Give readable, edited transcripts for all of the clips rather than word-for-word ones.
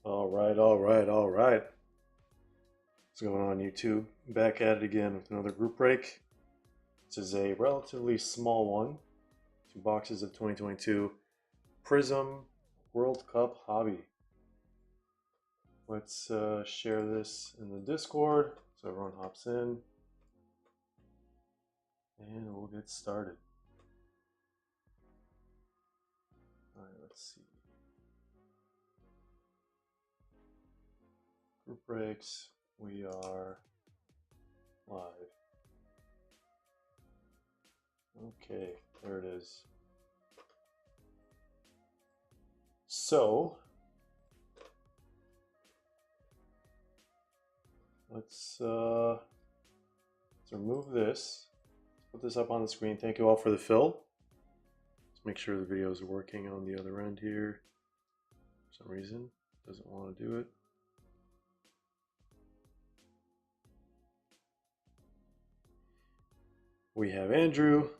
All right, all right, all right. What's going on, YouTube? Back at it again with another group break. This is a relatively small one. 2 boxes of 2022 Prizm World Cup Hobby. Let's share this in the Discord so everyone hops in. And we'll get started. All right, let's see. Group breaks. We are live. Okay, there it is. So, let's remove this. Let's put this up on the screen. Thank you all for the fill. Let's make sure the video is working on the other end here. For some reason, it doesn't want to do it. We have Andrew,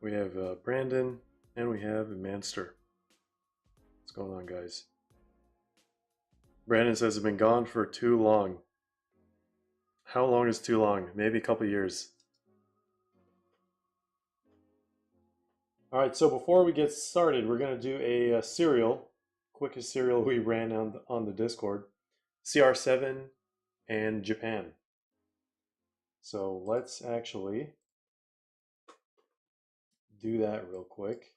we have Brandon, and we have Manster. What's going on, guys? Brandon says it's been gone for too long. How long is too long? Maybe a couple years. All right, so before we get started, we're going to do a serial, quickest serial we ran on the Discord, CR7 and Japan. So let's actually do that real quick.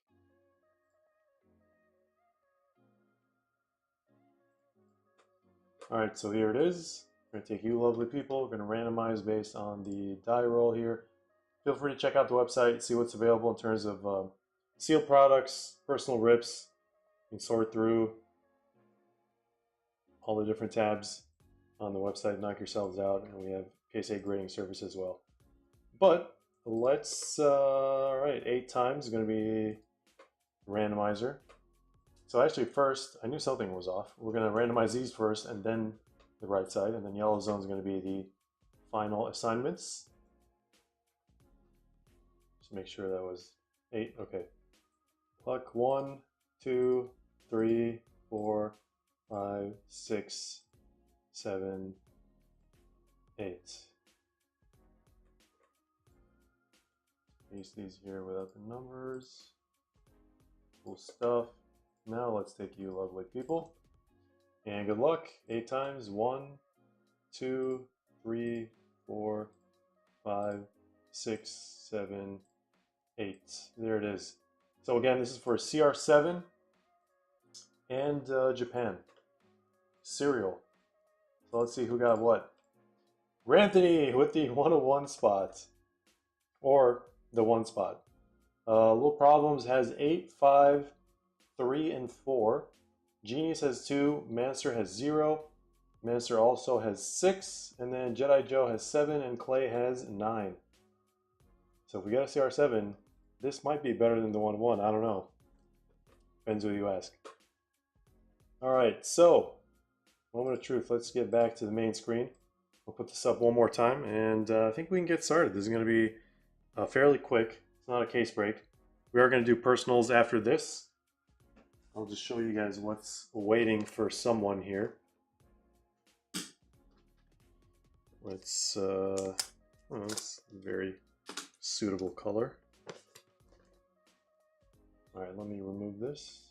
All right, so here it is. We're going to take you lovely people. We're going to randomize based on the die roll here. Feel free to check out the website, see what's available in terms of sealed products, personal rips. You can sort through all the different tabs on the website, knock yourselves out, and we have PSA grading service as well. But let's, all right, 8 times is going to be randomizer. So actually first, I knew something was off. We're going to randomize these first and then the right side, and then yellow zone is going to be the final assignments. Just make sure that was 8, okay. Luck 1, 2, 3, 4, 5, 6, 7, 8. Paste these here without the numbers. Cool stuff. Now let's take you lovely people. And good luck. 8 times. 1, 2, 3, 4, 5, 6, 7, 8. There it is. So again, this is for CR7 and Japan. Serial. So let's see who got what. Ranthony with the 101 spot. Or the 1 spot. Little Problems has 8, 5, 3, and 4. Genius has 2. Manster has 0. Manster also has 6. And then Jedi Joe has 7. And Clay has 9. So if we get a CR7, this might be better than the 1-1. I don't know. Depends who you ask. Alright, so moment of truth. Let's get back to the main screen. We'll put this up one more time, and I think we can get started. This is going to be fairly quick. It's not a case break. We are going to do personals after this. I'll just show you guys what's waiting for someone here. Let's, oh, that's a very suitable color. All right, let me remove this.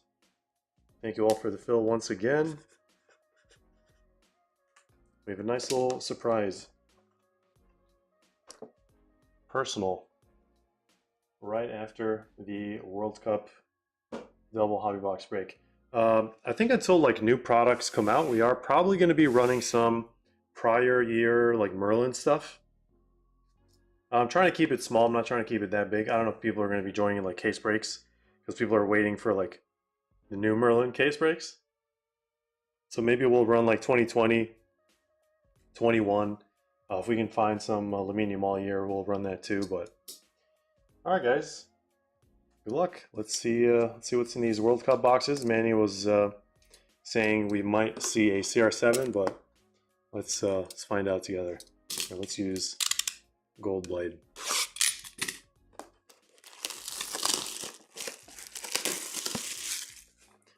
Thank you all for the fill once again. We have a nice little surprise. Personal. Right after the World Cup double hobby box break. I think until like new products come out, we are probably going to be running some prior year like Merlin stuff. I'm trying to keep it small. I'm not trying to keep it that big. I don't know if people are going to be joining like case breaks because people are waiting for like the new Merlin case breaks. So maybe we'll run like 2020, 21. If we can find some aluminium all year, we'll run that too. But all right, guys. Good luck. Let's see what's in these World Cup boxes. Manny was saying we might see a CR7, but let's find out together. Here, let's use Gold Blade.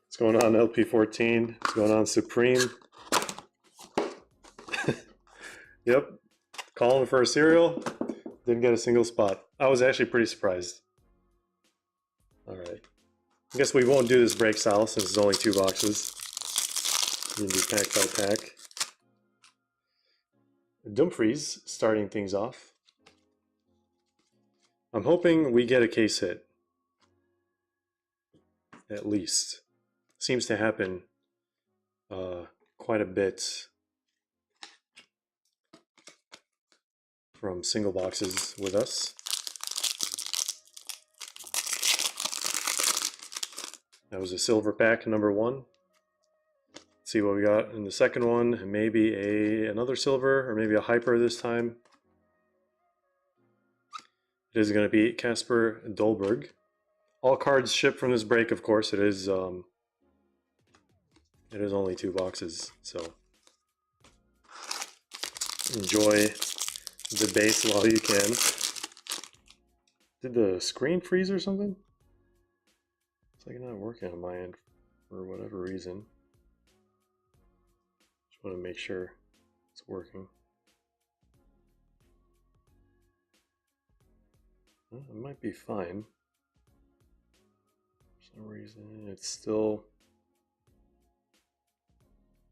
What's going on, LP14? What's going on, Supreme? Yep. Calling for a cereal. Didn't get a single spot. I was actually pretty surprised. Alright. I guess we won't do this break style since it's only 2 boxes. We can do pack by pack. Dumfries starting things off. I'm hoping we get a case hit. At least. Seems to happen quite a bit from single boxes with us. That was a silver pack, number 1. Let's see what we got in the second one. Maybe another silver, or maybe a hyper this time. It is going to be Casper Dolberg. All cards shipped from this break, of course. It is only 2 boxes, so enjoy the base while you can. Did the screen freeze or something? It's like not working on my end for whatever reason. Just want to make sure it's working. Well, it might be fine. For some reason, it's still...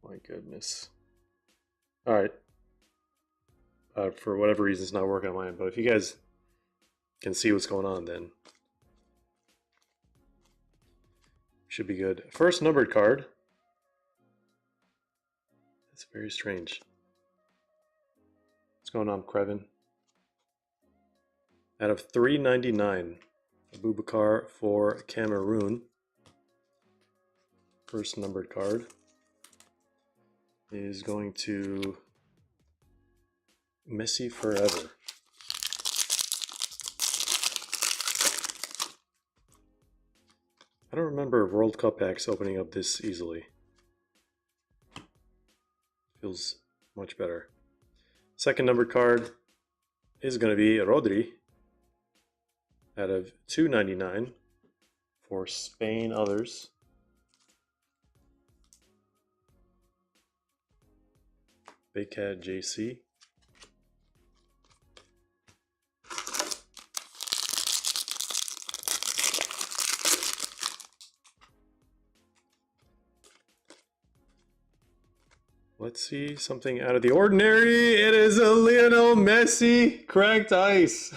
My goodness. Alright. For whatever reason, it's not working on my end, but if you guys can see what's going on, then should be good. First numbered card. That's very strange. What's going on, Krevin? Out of 399, Abubakar for Cameroon. First numbered card is going to Messi Forever. I don't remember World Cup packs opening up this easily. Feels much better. Second numbered card is going to be Rodri out of 299 for Spain Others. Big Cat JC. Let's see something out of the ordinary. It is a Lionel Messi cracked ice.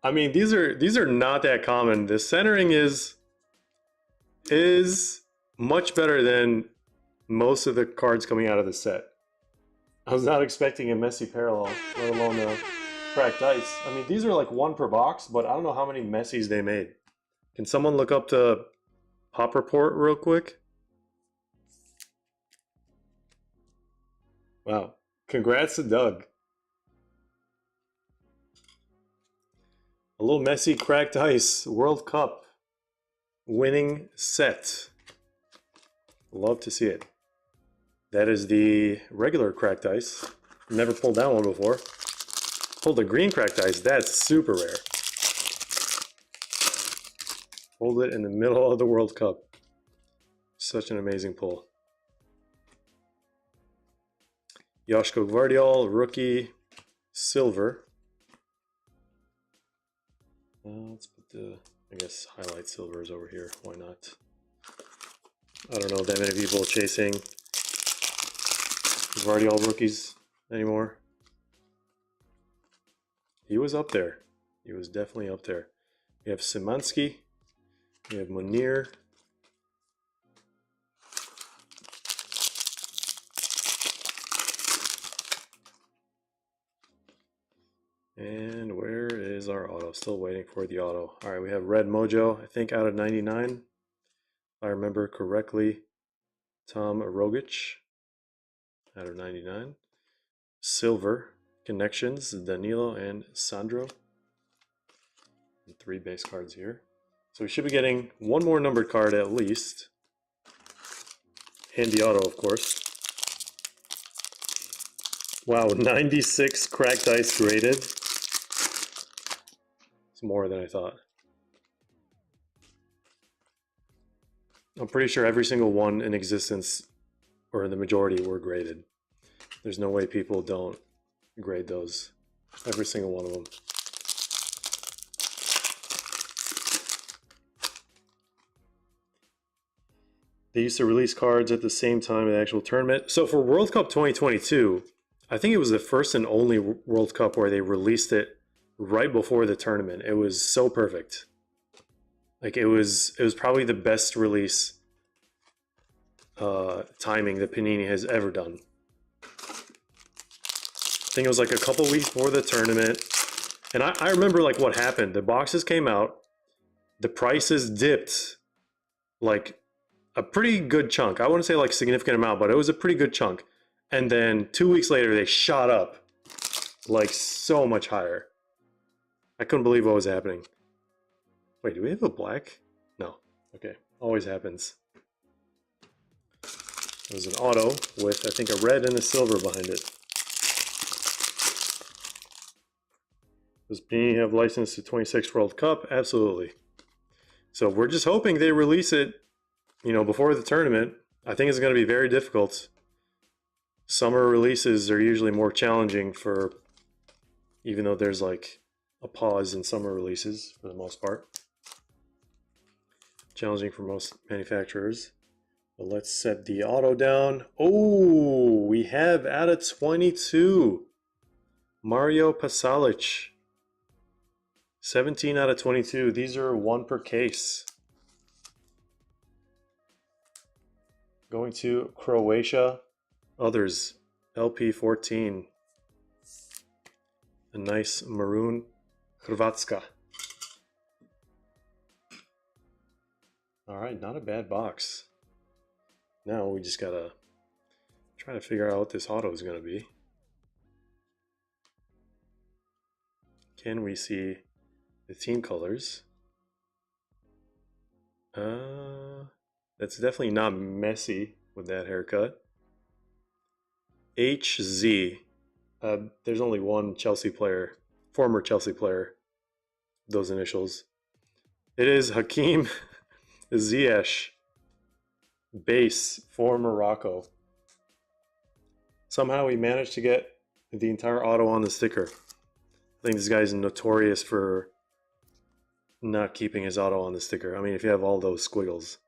I mean, these are not that common. The centering is much better than most of the cards coming out of the set. I was not expecting a Messi parallel, let alone a cracked ice. I mean, these are like 1 per box, but I don't know how many Messis they made. Can someone look up the Pop Report real quick? Wow. Congrats to Doug. A little Messi cracked ice World Cup winning set. Love to see it. That is the regular cracked ice. Never pulled that one before. Pulled a green cracked ice. That's super rare. Pulled it in the middle of the World Cup. Such an amazing pull. Joško Gvardiol, rookie, silver. Let's put the, I guess, highlight silvers over here. Why not? I don't know that many people chasing Gvardiol rookies anymore. He was up there. He was definitely up there. We have Szymanski. We have Munir. And where is our auto? Still waiting for the auto. All right, we have Red Mojo, I think out of 99. If I remember correctly, Tom Rogic out of 99. Silver Connections, Danilo and Sandro. And 3 base cards here. So we should be getting 1 more numbered card at least. And the auto, of course. Wow, 96 cracked ice graded. It's more than I thought. I'm pretty sure every single one in existence, or the majority, were graded. There's no way people don't grade those. Every single one of them. They used to release cards at the same time as the actual tournament. So for World Cup 2022, I think it was the first and only World Cup where they released it right before the tournament. It was so perfect. Like it was probably the best release timing that Panini has ever done. I think it was like a couple weeks before the tournament. And I remember like what happened. The boxes came out, the prices dipped like a pretty good chunk. I wouldn't say like significant amount, but it was a pretty good chunk. And then 2 weeks later, they shot up like so much higher. I couldn't believe what was happening. Wait, do we have a black? No. Okay, always happens. It was an auto with, I think, a red and a silver behind it. Does Panini have license to 26th World Cup? Absolutely. So we're just hoping they release it, you know, before the tournament. I think it's going to be very difficult. Summer releases are usually more challenging for, even though there's like a pause in summer releases for the most part. Challenging for most manufacturers. But let's set the auto down. Oh, we have out of 22. Mario Pasalic. 17 out of 22. These are 1 per case. Going to Croatia. Others. LP14. A nice maroon Hrvatska. Alright, not a bad box. Now we just gotta try to figure out what this auto is gonna be. Can we see the team colors? That's definitely not Messi with that haircut. HZ. There's only one Chelsea player, former Chelsea player, those initials. It is Hakim Ziyech, base for Morocco. Somehow he managed to get the entire auto on the sticker. I think this guy's notorious for not keeping his auto on the sticker. I mean, if you have all those squiggles,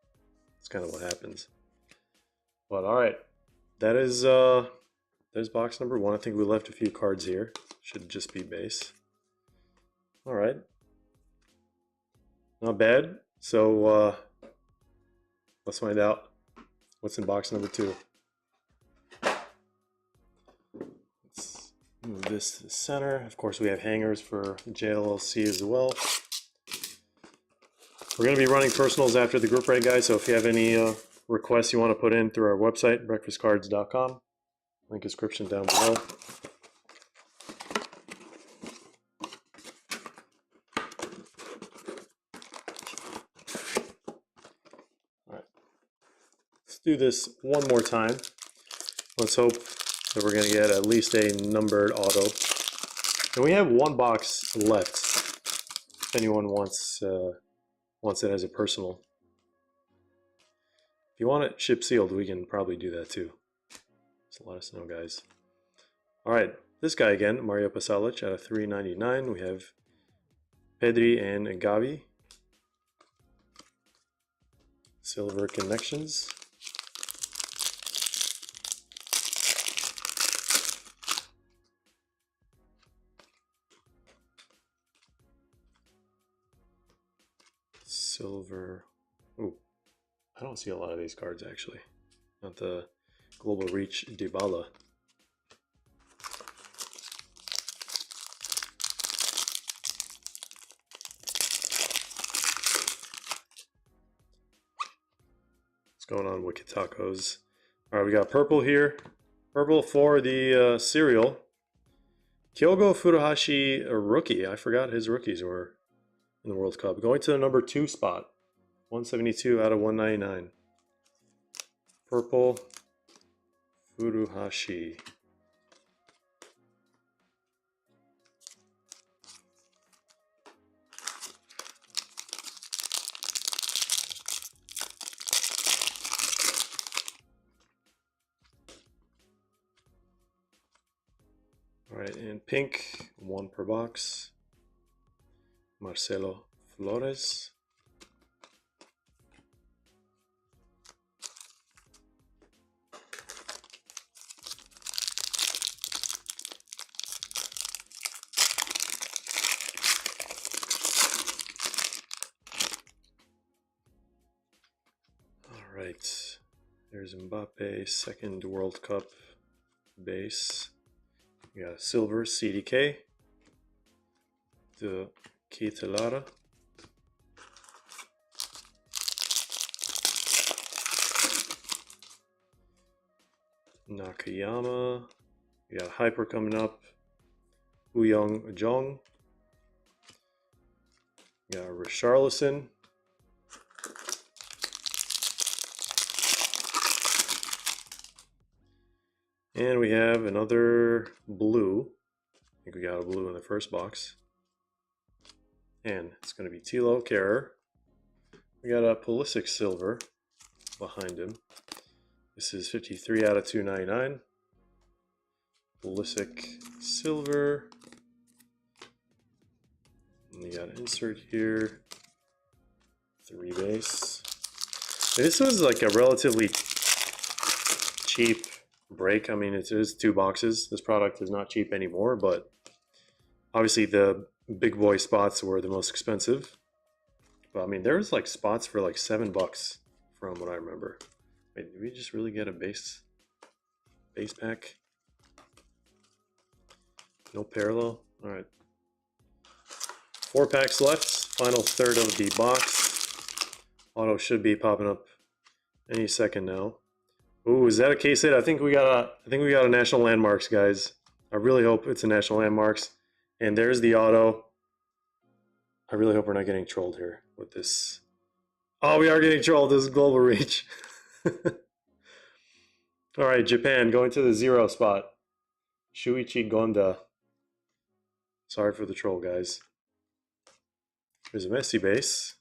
that's kind of what happens. But all right, that is there's box number 1. I think we left a few cards here. Should just be base. All right, not bad. So let's find out what's in box number 2. Let's move this to the center. Of course, we have hangers for JLLC as well. We're going to be running personals after the group raid, guys, so if you have any requests you want to put in through our website, breakfastcards.com, link description down below. All right, let's do this one more time. Let's hope that we're going to get at least a numbered auto. And we have 1 box left if anyone wants it as a personal. If you want it ship sealed, we can probably do that too. So let us know, guys. All right, this guy again, Mario Pasalic out of 399. We have Pedri and Gavi. Silver connections. Silver. Ooh, I don't see a lot of these cards actually. Not the Global Reach Dybala. What's going on, Wicked Tacos? All right, we got purple here. Purple for the cereal. Kyogo Furuhashi, a rookie. I forgot his rookies were in the World Cup. Going to the number 2 spot. 172 out of 199. Purple Furuhashi. All right, and pink, 1 per box. Marcelo Flores. All right, there's Mbappe, second World Cup base. We got silver CDK, the Ketelara. Nakayama. We got Hyper coming up. Uyong Jong. We got Richarlison. And we have another blue. I think we got a blue in the first box. And it's going to be Tilo Kehrer. We got a Pulisic silver behind him. This is 53 out of 299. Pulisic silver. And we got an insert here. 3 base. And this was like a relatively cheap break. I mean, it is 2 boxes. This product is not cheap anymore, but obviously the big boy spots were the most expensive. But I mean, there's like spots for like $7 from what I remember. Wait, did we just really get a base pack? No parallel. All right. 4 packs left. Final third of the box. Auto should be popping up any second now. Ooh, is that a case hit? I think we got a National Landmarks, guys. I really hope it's a National Landmarks. And there's the auto. I really hope we're not getting trolled here with this. Oh, we are getting trolled. This is Global Reach. All right, Japan going to the 0 spot. Shuichi Gonda. Sorry for the troll, guys. There's a Messi base.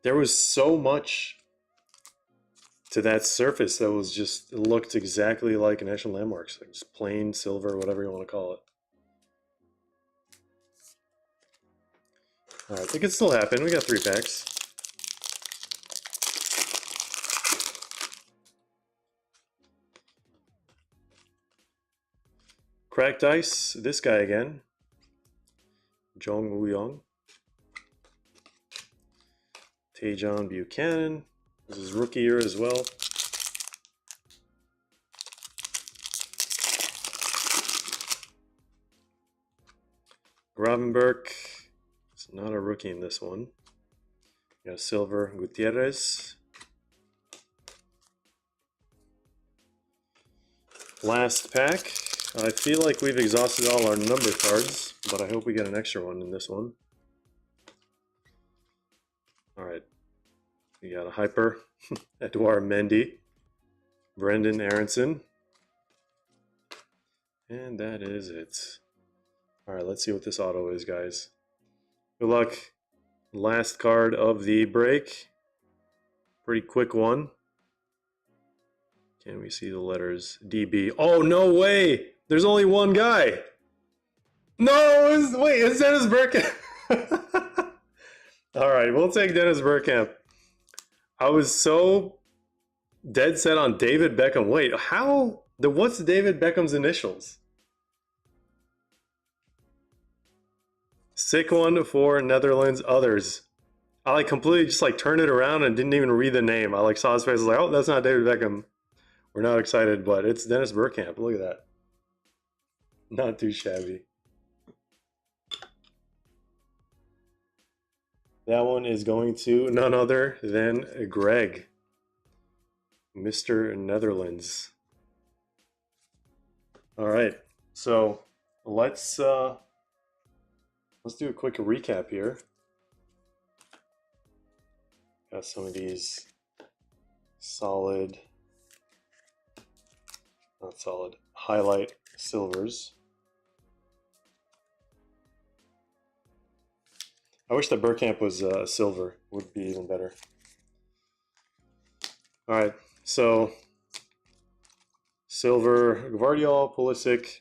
There was so much to that surface that was just, it looked exactly like a National Landmarks. Like just plain silver, whatever you want to call it. All right, it could still happen. We got 3 packs. Cracked ice, this guy again. Jong Woo-young. Taejon Buchanan. This is rookie year as well. Gravenberg. It's not a rookie in this one. We got silver Gutierrez. Last pack. I feel like we've exhausted all our number cards, but I hope we get an extra one in this one. All right. We got a Hyper, Edouard Mendy, Brendan Aronson. And that is it. All right, let's see what this auto is, guys. Good luck. Last card of the break. Pretty quick one. Can we see the letters DB? Oh, no way! There's only one guy! No! Wait, it's Dennis Bergkamp! Alright, we'll take Dennis Bergkamp. I was so dead set on David Beckham. Wait, how? What's David Beckham's initials? Sick one for Netherlands others. I like completely just like turned it around and didn't even read the name. I like saw his face. I was like, oh, that's not David Beckham. We're not excited, but it's Dennis Bergkamp. Look at that. Not too shabby. That one is going to none other than Greg, Mr. Netherlands. All right, so let's do a quick recap here. Got some of these solid, not solid, highlight silvers. I wish that Bergkamp was silver, would be even better. All right, so silver Gvardiol, Pulisic,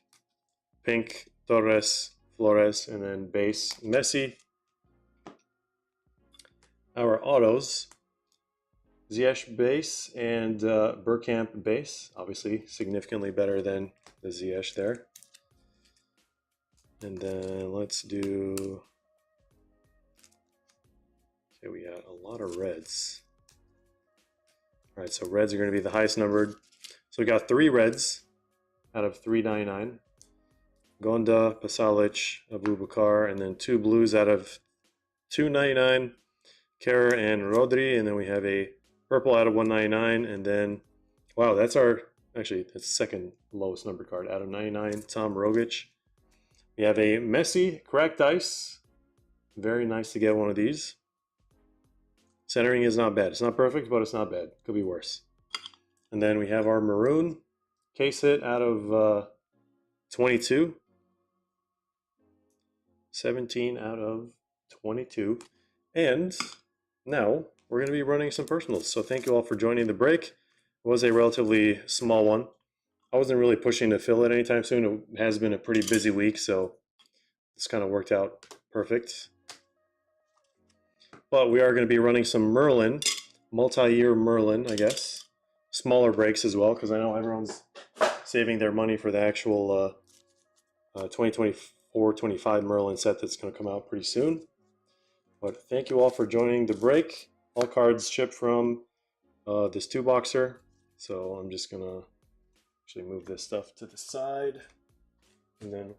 pink Torres, Flores, and then base Messi. Our autos, Ziyech base and Bergkamp base, obviously significantly better than the Ziyech there. And then let's do, okay, we got a lot of reds. All right, so reds are going to be the highest numbered. So we got 3 reds out of 399. Gonda, Pasalic, Abubakar, and then 2 blues out of 299. Kerr and Rodri, and then we have a purple out of 199, and then, wow, that's that's second lowest number card out of 99, Tom Rogic. We have a Messi cracked ice. Very nice to get one of these. Centering is not bad. It's not perfect, but it's not bad. Could be worse. And then we have our maroon case hit out of 22. 17 out of 22. And now we're going to be running some personals. So thank you all for joining the break. It was a relatively small one. I wasn't really pushing to fill it anytime soon. It has been a pretty busy week, so this kind of worked out perfect. But we are going to be running some Merlin, multi-year Merlin, I guess. Smaller breaks as well, because I know everyone's saving their money for the actual 2024-25 Merlin set that's going to come out pretty soon. But thank you all for joining the break. All cards shipped from this 2-boxer. So I'm just going to actually move this stuff to the side. And then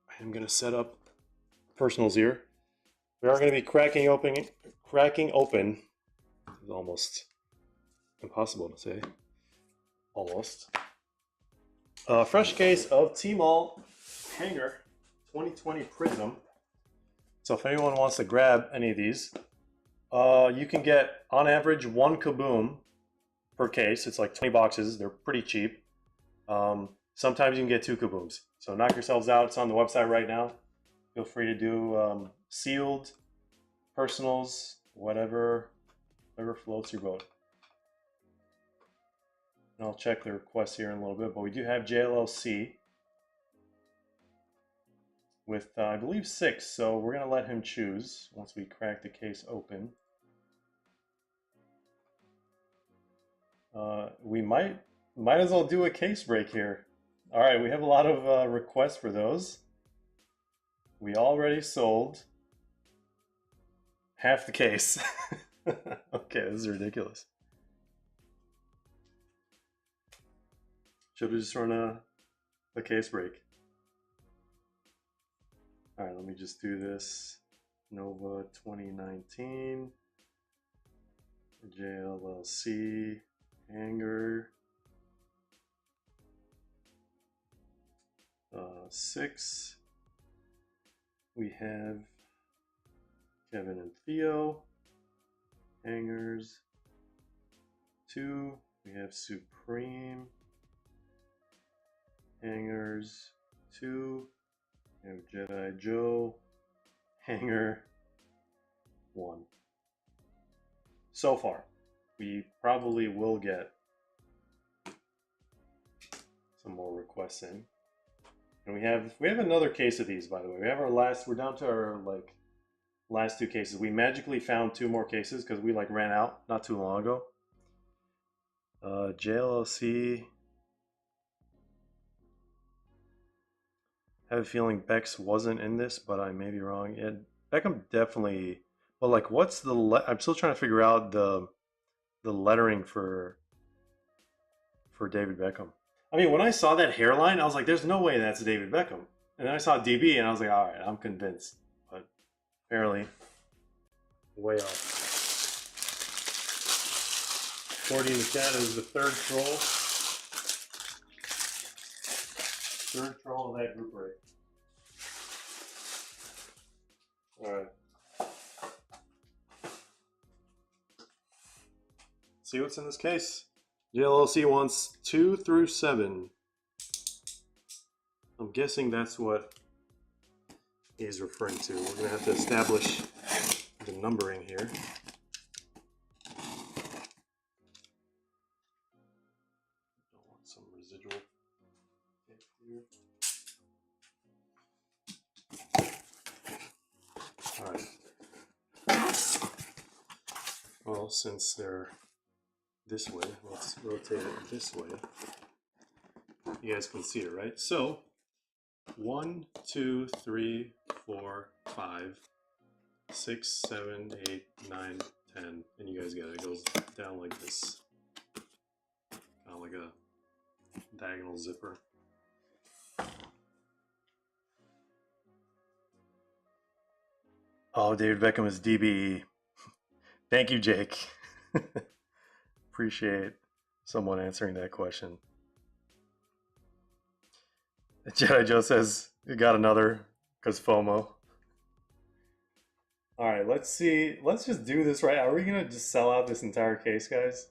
I am going to set up personals here. We are going to be cracking open. It's almost impossible to say. Almost. Fresh case of T-Mall Hanger 2020 Prizm. So if anyone wants to grab any of these, you can get, on average, 1 Kaboom per case. It's like 20 boxes. They're pretty cheap. Sometimes you can get 2 Kabooms. So knock yourselves out. It's on the website right now. Feel free to do sealed, personals, whatever floats your boat. And I'll check the requests here in a little bit, but we do have JLLC with, I believe, 6, so we're going to let him choose once we crack the case open. We might as well do a case break here. All right, we have a lot of requests for those. We already sold half the case. Okay, this is ridiculous. Should we just run a case break? All right, let me just do this. Nova 2019, JLLC, Hanger, 6. We have Kevin and Theo, Hangers, 2. We have Supreme, Hangers, 2. We have Jedi Joe, Hanger, 1. So far, we probably will get some more requests in. And we have another case of these, by the way. We have we're down to our last 2 cases. We magically found 2 more cases because we ran out not too long ago. JLLC. I have a feeling Bex wasn't in this, but I may be wrong. Yeah, Beckham definitely. Well, what's the? I'm still trying to figure out the lettering for David Beckham. I mean, when I saw that hairline, I was like, "There's no way that's David Beckham." And then I saw DB, and I was like, "All right, I'm convinced." But apparently, way off. 40 in the chat is the third troll. Third troll of that group break. All right. See what's in this case. JLLC wants 2 through 7. I'm guessing that's what he's referring to. We're going to have to establish the numbering here. Don't want some residual All right. Well, since they're this way, let's rotate it this way. You guys can see it, right? So 1, 2, 3, 4, 5, 6, 7, 8, 9, 10, and you guys get it. It goes down like this, kind of like a diagonal zipper. Oh, David Beckham is DBE. Thank you, Jake. Appreciate someone answering that question. Jedi Joe says, you got another, because FOMO. All right, let's see. Let's just do this right. Are we going to just sell out this entire case, guys?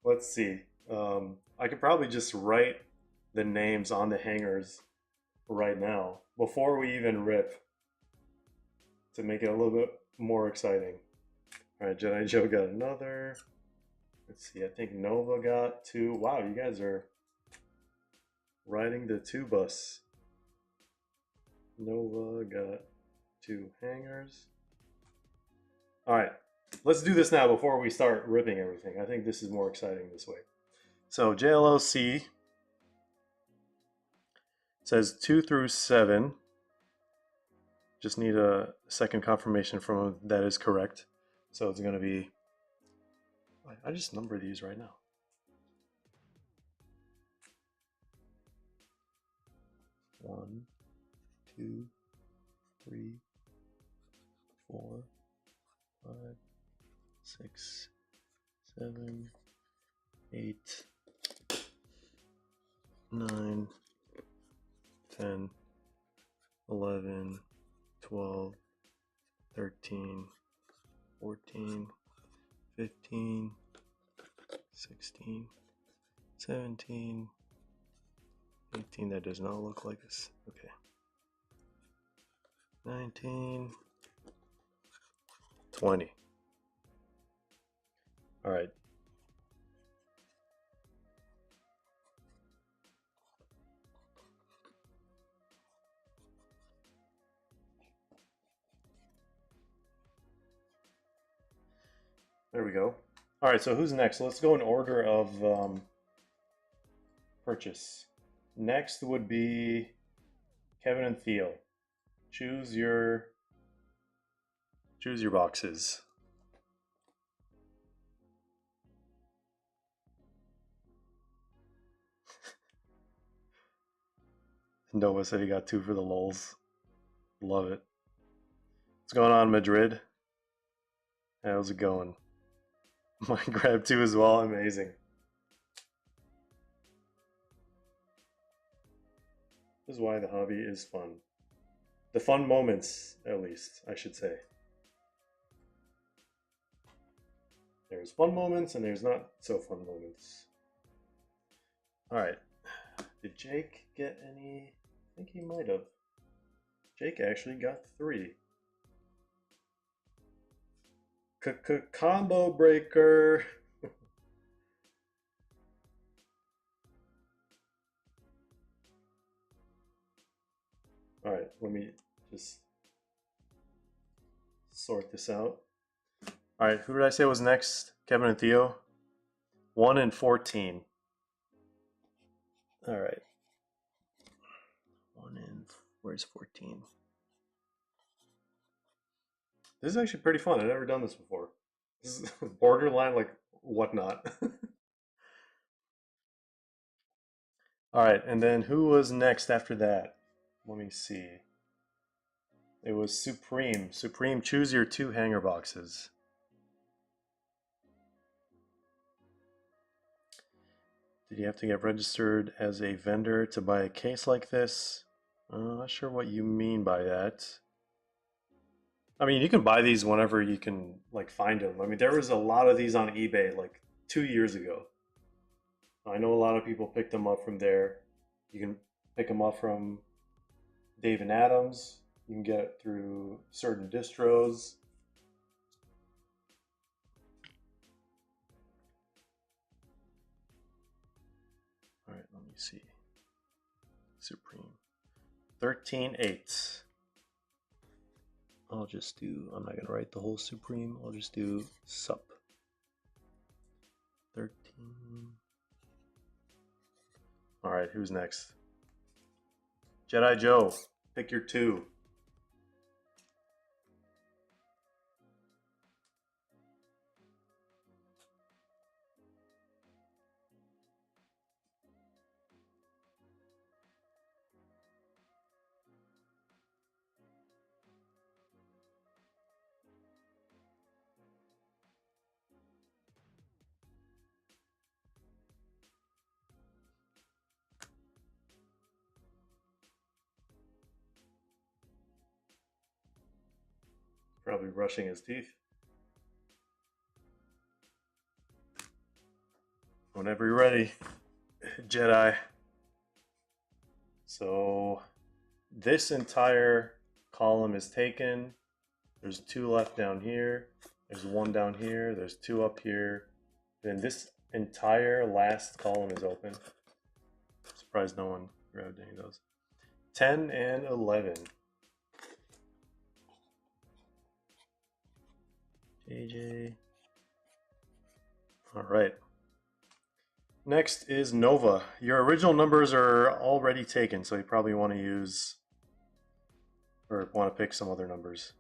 Let's see. I could probably just write the names on the hangers right now before we even rip to make it a little bit more exciting. All right, Jedi Joe got another. Let's see. I think Nova got 2. Wow, you guys are riding the 2 bus. Nova got 2 hangers. All right, let's do this now before we start ripping everything. I think this is more exciting this way. So JLOC says 2 through 7. Just need a second confirmation from him that is correct. So it's going to be, I just number these right now. 1, 2, 3, 4, 5, 6, 7, 8, 9, 10, 11, 12, 13, 14, 15, 16, 17, 18. That does not look like this. Okay. 19, 20. All right. There we go. All right, so who's next? Let's go in order of purchase. Next would be Kevin and Theo. Choose your boxes. Nova said he got 2 for the lulz. Love it. What's going on, Madrid? How's it going? Mine grabbed 2 as well. Amazing. This is why the hobby is fun. The fun moments, at least, I should say. There's fun moments and there's not so fun moments. All right. Did Jake get any? I think he might have. Jake actually got 3. Combo breaker. All right, let me just sort this out. All right, who did I say was next? Kevin and Theo? 1 and 14. All right. 1 and where's 14? This is actually pretty fun. I've never done this before. This is borderline like whatnot. All right, and then who was next after that? Let me see. It was Supreme. Supreme, choose your 2 hanger boxes. Did you have to get registered as a vendor to buy a case like this? I'm not sure what you mean by that. I mean, you can buy these whenever you can like find them. I mean, there was a lot of these on eBay like 2 years ago. I know a lot of people picked them up from there. You can pick them up from Dave and Adams. You can get it through certain distros. All right, let me see. Supreme. 13/8. I'll just do, I'm not going to write the whole Supreme. I'll just do Sup. 13. All right, who's next? Jedi Joe, pick your 2. Probably brushing his teeth. Whenever you're ready, Jedi. So this entire column is taken. There's 2 left down here. There's 1 down here. There's 2 up here. Then this entire last column is open. I'm surprised no one grabbed any of those. 10 and 11. JJ. All right. Next is Nova. Your original numbers are already taken, so you probably want to use or want to pick some other numbers.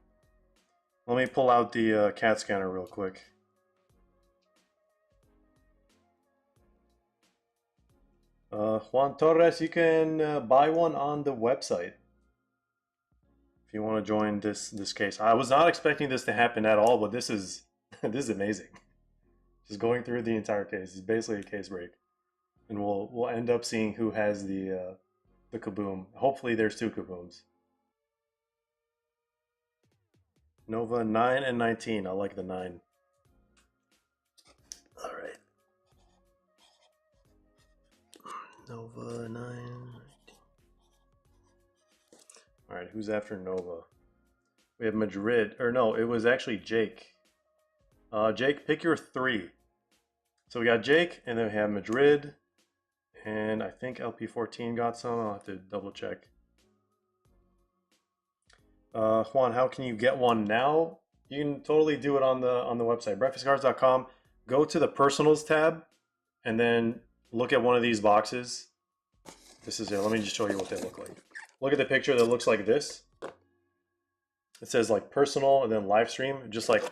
Let me pull out the CAT scanner real quick. Juan Torres, you can buy one on the website if you want to join this case. I was not expecting this to happen at all, but this is this is amazing. Just going through the entire case is basically a case break, and we'll end up seeing who has the kaboom. Hopefully, there's 2 kabooms. Nova 9 and 19. I like the 9. All right. Nova 9. 19. All right, who's after Nova? We have Madrid, or no, it was actually Jake. Jake, pick your 3. So we got Jake, and then we have Madrid, and I think LP14 got some. I'll have to double check. Juan, how can you get one now? You can totally do it on the website, breakfastcards.com. Go to the personals tab, and then look at one of these boxes. This is it. Let me just show you what they look like. Look at the picture that looks like this. It says like personal and then live stream. Just like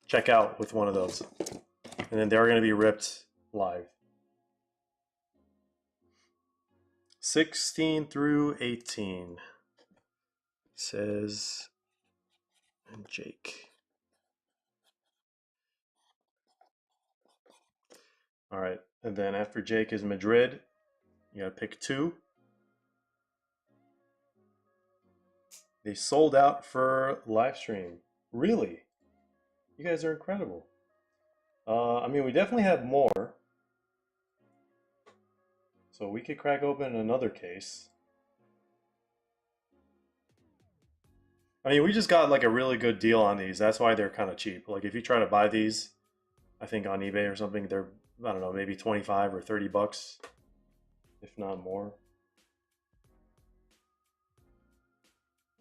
check out with one of those. And then they're going to be ripped live. 16 through 18. Says Jake. All right. And then after Jake is Madrid. You got to pick 2. They sold out for live stream. Really? You guys are incredible. I mean, we definitely have more. So we could crack open another case. I mean, we just got like a really good deal on these. That's why they're kind of cheap. Like if you try to buy these, I think on eBay or something, they're, I don't know, maybe 25 or 30 bucks, if not more.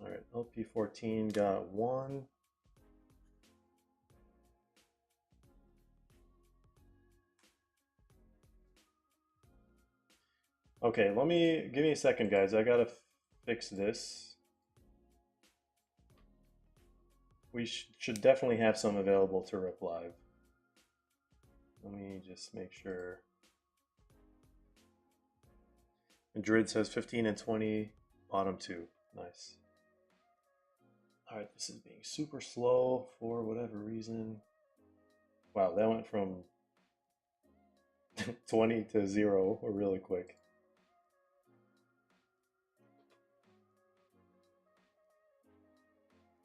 All right, LP14 got 1. Okay, give me a second, guys. I gotta fix this. We should definitely have some available to rip live. Let me just make sure. Madrid says 15 and 20, bottom 2. Nice. All right, this is being super slow for whatever reason. Wow, that went from 20 to 0 really quick.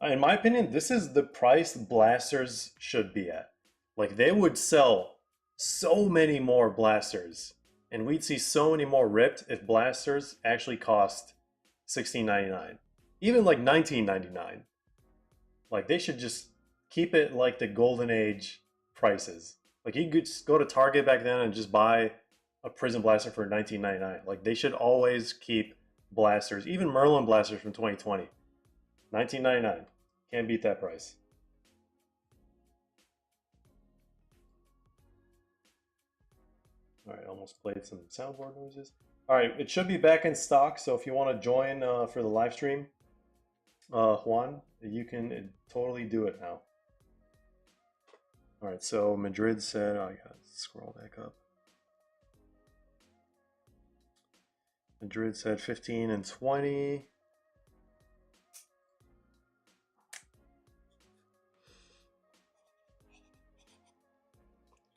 In my opinion, this is the price blasters should be at. Like, they would sell so many more blasters, and we'd see so many more ripped if blasters actually cost $16.99. Even like $19.99. Like, they should just keep it like the golden age prices. Like, you could just go to Target back then and just buy a Prizm blaster for $19.99. Like, they should always keep blasters, even Merlin blasters from 2020. $19.99. Can't beat that price. All right, almost played some soundboard noises. All right, it should be back in stock. So if you want to join for the live stream, Juan, you can totally do it now. All right, so Madrid said, oh, I gotta scroll back up. Madrid said 15 and 20.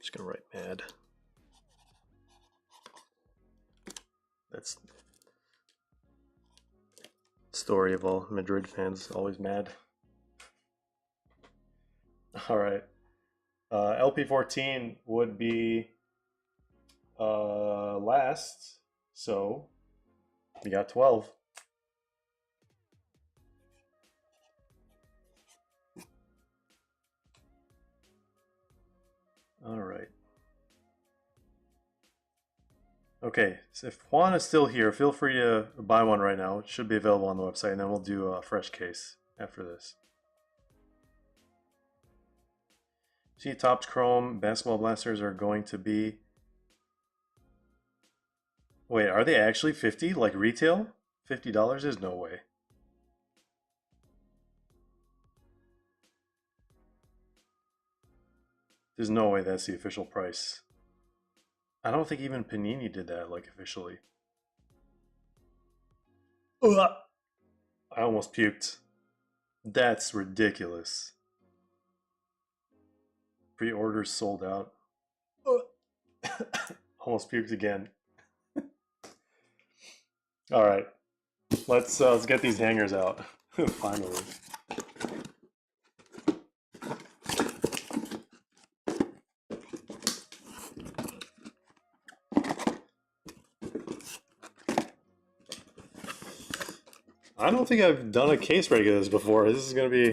Just gonna write mad. That's the story of all Madrid fans, always mad. All right. LP14 would be last, so we got 12. All right. Okay, so if Juan is still here, feel free to buy one right now. It should be available on the website, and then we'll do a fresh case after this. See, Topps Chrome basketball blasters are going to be... Wait, are they actually 50 like retail? $50? There's no way. There's no way that's the official price. I don't think even Panini did that, like, officially. Ugh. I almost puked. That's ridiculous. Pre-orders sold out. Almost puked again. All right, let's get these hangers out. Finally. I don't think I've done a case break of this before. This is going to be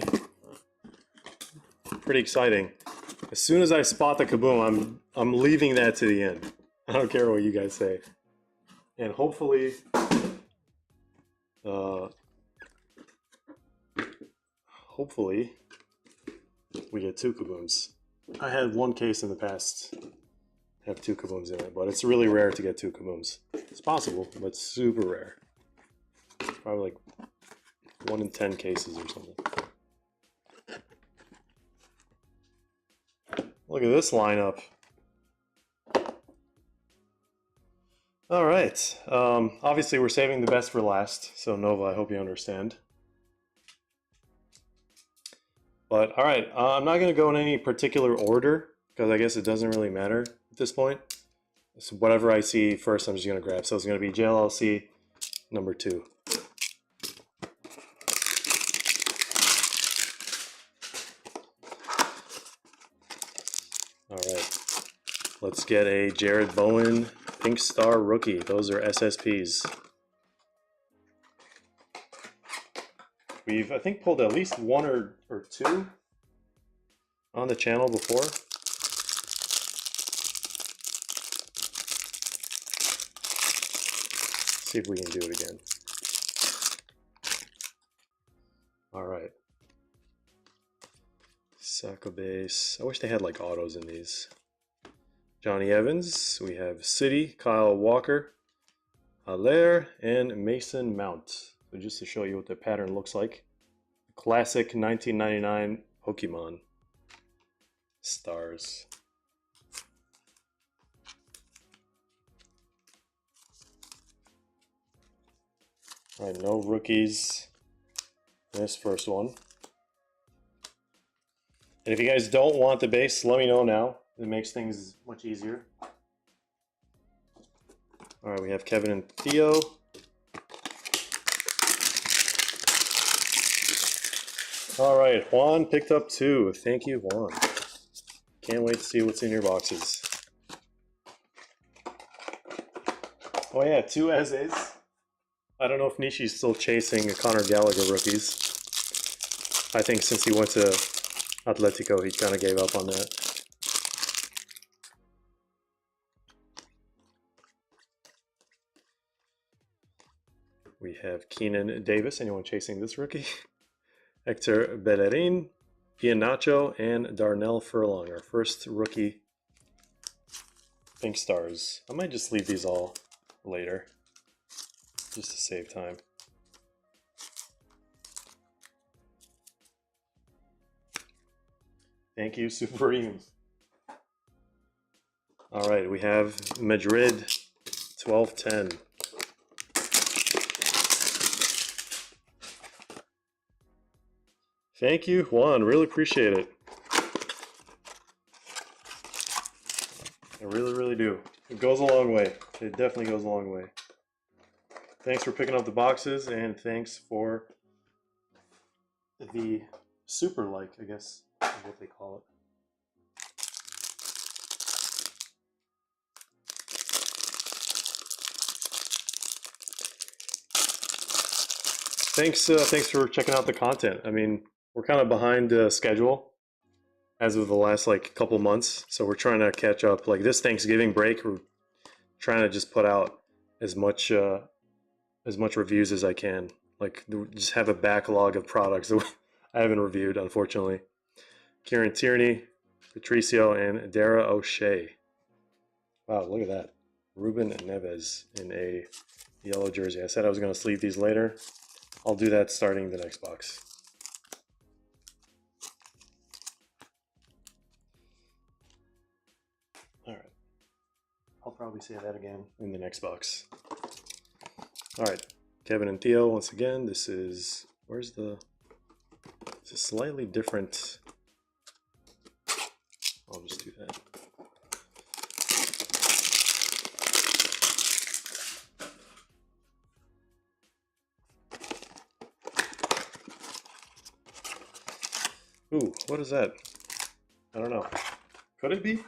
pretty exciting. As soon as I spot the kaboom, I'm leaving that to the end. I don't care what you guys say. And hopefully, we get 2 kabooms. I had 1 case in the past have 2 kabooms in it, but it's really rare to get 2 kabooms. It's possible, but super rare. Probably like 1 in 10 cases or something. Look at this lineup. All right. Obviously, we're saving the best for last. So, Nova, I hope you understand. But, all right. I'm not going to go in any particular order because I guess it doesn't really matter at this point. So, whatever I see first, I'm just going to grab. So, it's going to be JLLC number 2. All right. Let's get a Jared Bowen Pink Star Rookie. Those are SSPs. We've, I think, pulled at least 1 or 2 on the channel before. See if we can do it again. All right. Saka base. I wish they had like autos in these. Johnny Evans. We have City, Kyle Walker, Haller, and Mason Mount. So just to show you what the pattern looks like. Classic 1999 Pokemon stars. All right, no rookies in this first one. And if you guys don't want the base, let me know now. It makes things much easier. All right, we have Kevin and Theo. All right, Juan picked up 2. Thank you, Juan. Can't wait to see what's in your boxes. Oh yeah, 2 as is. I don't know if Nishi's still chasing Conor Gallagher rookies. I think since he went to Atletico, he kind of gave up on that. we have Keenan Davis. Anyone chasing this rookie? Hector Bellerin, Iheanacho, and Darnell Furlong, our first rookie Pink Stars. I might just leave these all later, just to save time. Thank you, Supreme. All right, we have Madrid 1210. Thank you, Juan. Really appreciate it. I really, really do. It goes a long way. It definitely goes a long way. Thanks for picking up the boxes, and thanks for the super like, I guess is what they call it. Thanks for checking out the content. I mean, we're kind of behind schedule as of the last like couple months, so we're trying to catch up. Like this Thanksgiving break, we're trying to just put out as much reviews as I can. Like just have a backlog of products that I haven't reviewed, unfortunately. Kieran Tierney, Patricio, and Dara O'Shea. Wow, look at that. Ruben Neves in a yellow jersey. I said I was going to sleeve these later. I'll do that starting the next box. All right. I'll probably say that again in the next box. All right. Kevin and Theo, once again, this is, where's the, it's a slightly different, I'll just do that. Ooh, what is that? I don't know. Could it be?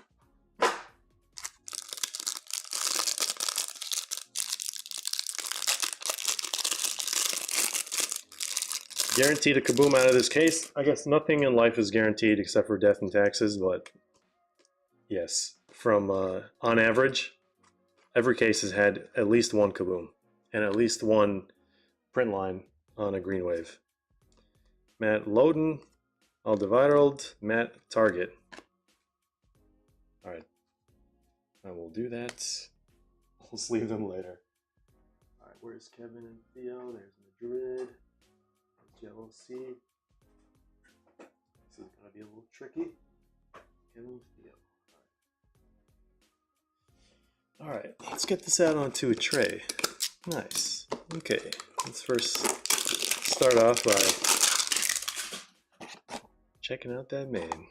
Guaranteed a kaboom out of this case. I guess nothing in life is guaranteed except for death and taxes, but yes, from on average, every case has had at least one kaboom and at least one print line on a green wave. Matt Loden, Alderweireld, Matt Target. All right, I will do that. We'll sleeve them later. All right, where's Kevin and Theo? There's Madrid. Yellow C. This is gonna be a little tricky. Kevin, Theo. All right, let's get this out onto a tray. Nice. Okay, let's first start off by checking out that main.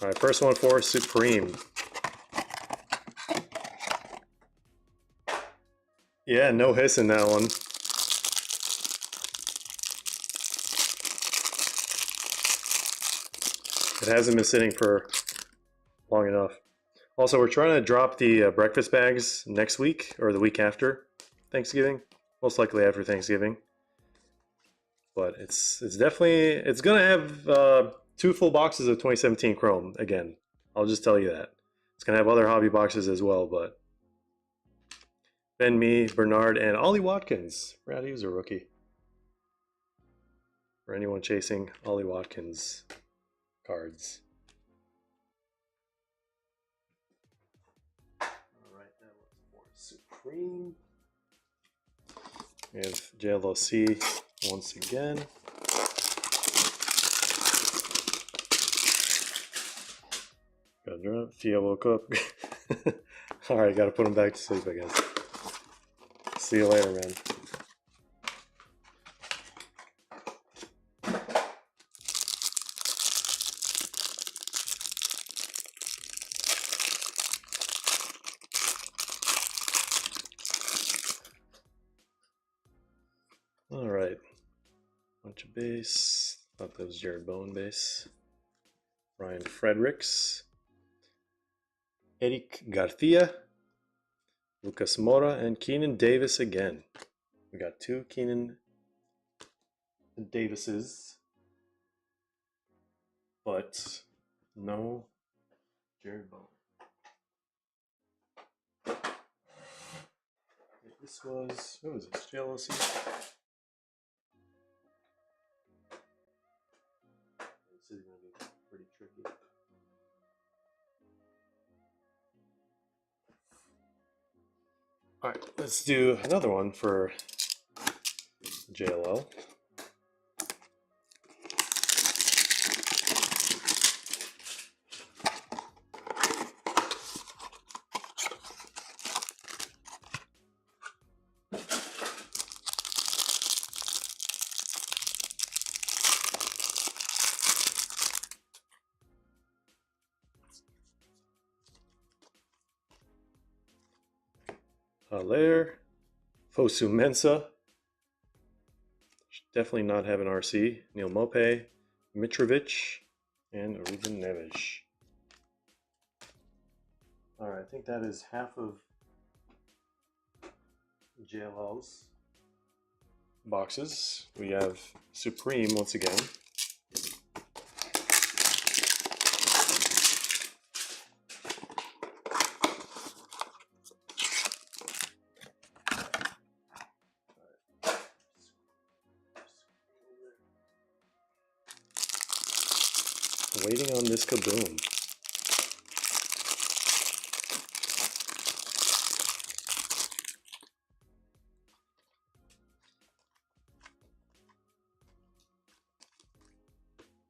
All right, first one for Supreme. Yeah, no hiss in that one. It hasn't been sitting for long enough. Also, we're trying to drop the breakfast bags next week or the week after Thanksgiving, most likely after Thanksgiving. But it's gonna have 2 full boxes of 2017 Chrome again. I'll just tell you that. It's gonna have other hobby boxes as well, but Ben Mee, Bernard, and Ollie Watkins. Brad, he was a rookie. For anyone chasing Ollie Watkins cards. Alright, that was for Supreme. We have JLOC once again. Got drunk. Theo woke up. Alright, gotta put him back to sleep, I guess. See you later, man. All right, bunch of base. Thought that was Jared Bowen base. Ryan Fredericks, Eric Garcia, Lucas Mora, and Keenan Davis again. We got 2 Keenan Davises, but no Jared Bowen. This was, what was this, JLC? This is going to be pretty tricky. All right, let's do another one for JLL. Haller, Fosu Mensah, definitely not have an RC, Neil Mope, Mitrovic, and Ruben Neves. All right, I think that is half of JLL's boxes. We have Supreme once again. Waiting on this kaboom.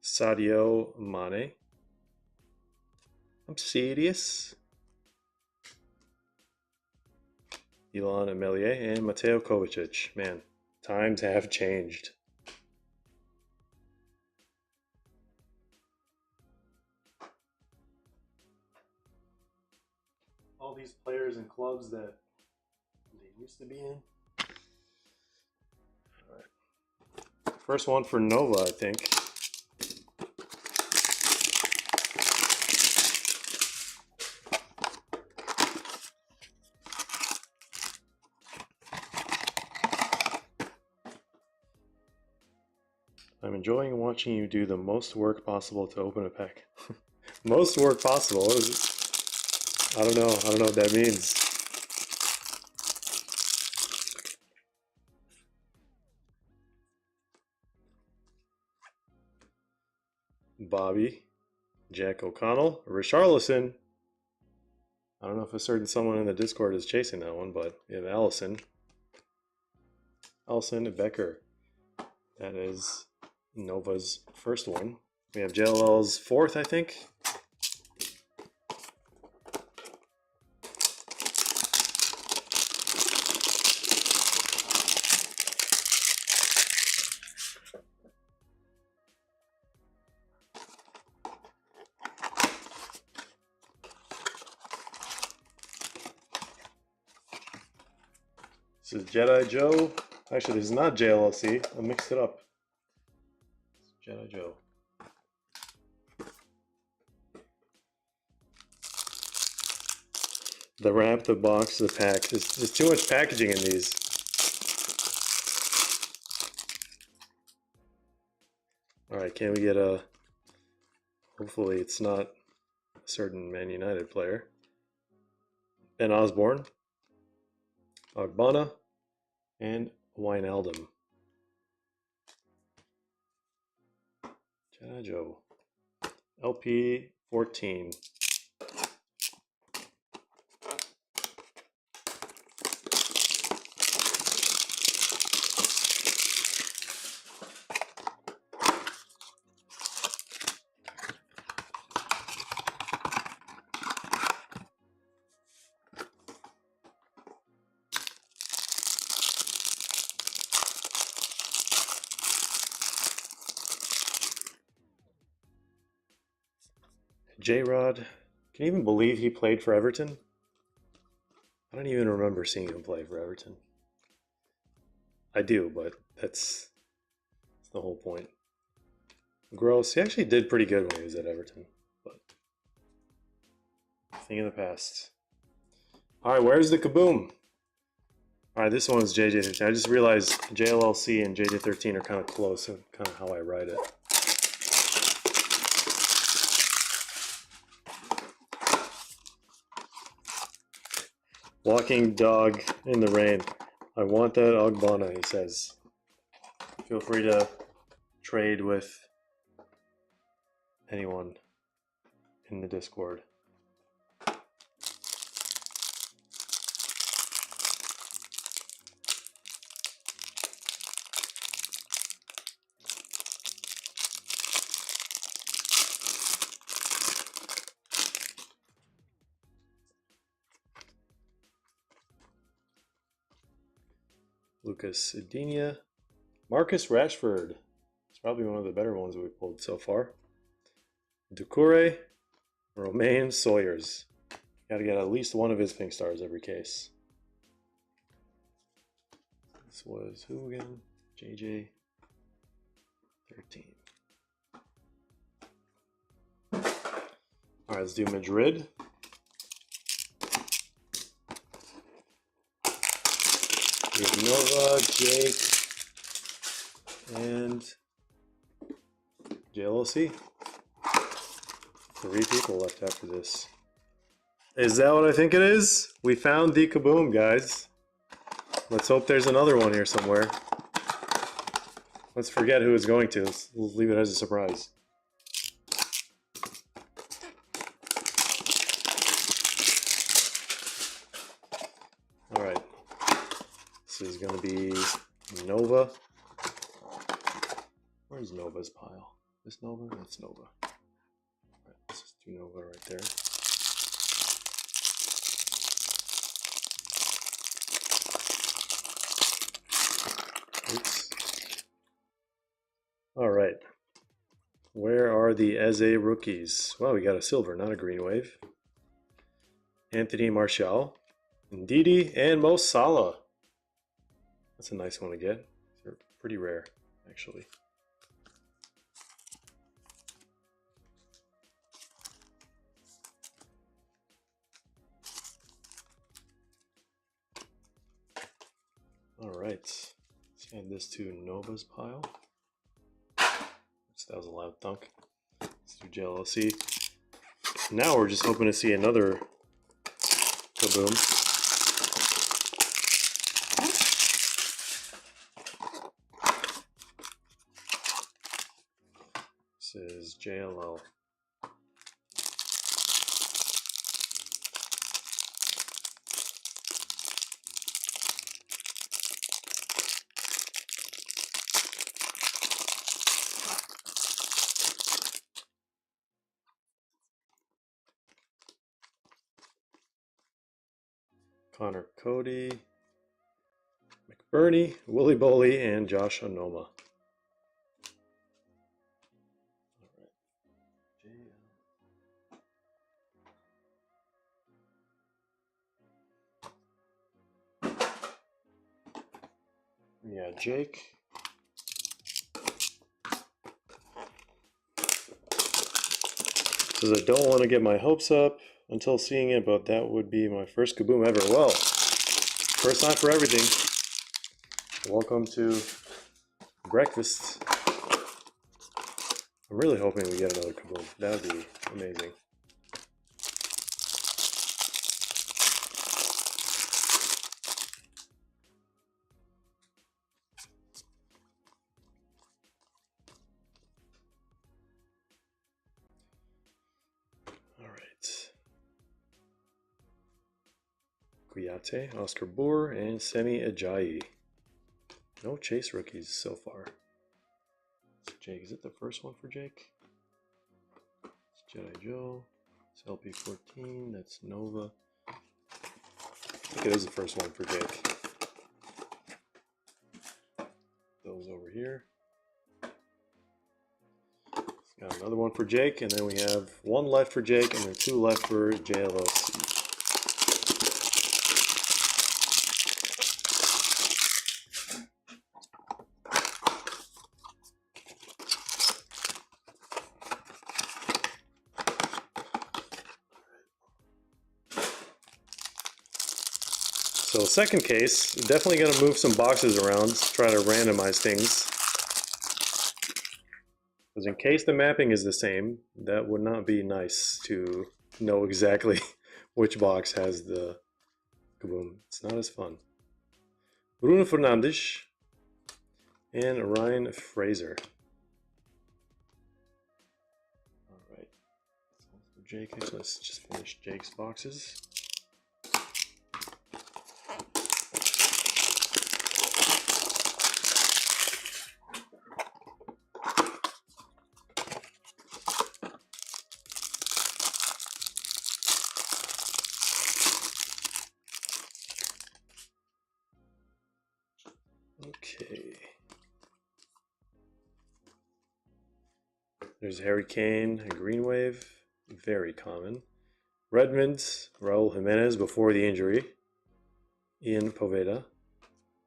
Sadio Mane. I'm serious. Ilan Emelier and Mateo Kovacic. Man, times have changed. All these players and clubs that they used to be in. All right. First one for Nova, I think. I'm enjoying watching you do the most work possible to open a pack. Most work possible? What is it? I don't know what that means. Bobby, Jack O'Connell, Richarlison. I don't know if a certain someone in the Discord is chasing that one, but we have Allison Becker. That is Nova's first one. We have JLL's fourth, I think. This is Jedi Joe. Actually, this is not JLLC. I mixed it up. It's Jedi Joe. The wrap, the box, the pack. There's too much packaging in these. Alright, can we get a... Hopefully it's not a certain Man United player. Ben Osborne. Ogbonna. And Wijnaldum. Jedi Joe. LP 14. J-Rod, can you even believe he played for Everton? I don't even remember seeing him play for Everton. I do, but that's the whole point. Gross, he actually did pretty good when he was at Everton, but thing of the past. Alright, where's the kaboom? Alright, this one's JJ13. I just realized JLLC and JJ13 are kind of close, and kind of how I write it. Walking dog in the rain. I want that Ogbonna, he says. Feel free to trade with anyone in the Discord. Lucas Edenia. Marcus Rashford. It's probably one of the better ones we've pulled so far. Doucouré. Romain Sawyers. Got to get at least one of his pink stars every case. This was who again? JJ 13. Alright, let's do Madrid. We have Nova, Jake, and JLOC. 3 people left after this. Is that what I think it is? We found the Kaboom, guys. Let's hope there's another one here somewhere. Let's forget who it's going to. We'll leave it as a surprise. Alright. This is going to be Nova. Where's Nova's pile? This Nova? That's Nova. Alright, let's just do Nova right there. Oops. Alright. Where are the Eze rookies? Wow, we got a silver, not a green wave. Anthony Martial, Ndidi, and Mo Salah. That's a nice one to get. They're pretty rare, actually. Alright, let's add this to Nova's pile. That was a loud thunk. Let's do JLOC. Now we're just hoping to see another Kaboom. This is JLL. Connor Cody, McBurney, Willy Boley, and Josh Onoma. Yeah, Jake. Says I don't want to get my hopes up until seeing it, but that would be my first Kaboom ever. Well, first time for everything. Welcome to breakfast. I'm really hoping we get another Kaboom. That would be amazing. Kuyate, Oscar Boer, and Semi Ajayi. No chase rookies so far. Jake, is it the first one for Jake? It's Jedi Joe. It's LP14. That's Nova. I think it is the first one for Jake. Those over here. Got another one for Jake, and then we have one left for Jake, and then 2 left for JLOC. So second case, definitely going to move some boxes around, try to randomize things. Because in case the mapping is the same, that would not be nice to know exactly which box has the Kaboom. It's not as fun. Bruno Fernandes, and Ryan Fraser. All right. So for Jake, let's just finish Jake's boxes. Okay. There's Harry Kane, a Green Wave, very common. Redmond, Raul Jimenez before the injury. Ian Poveda,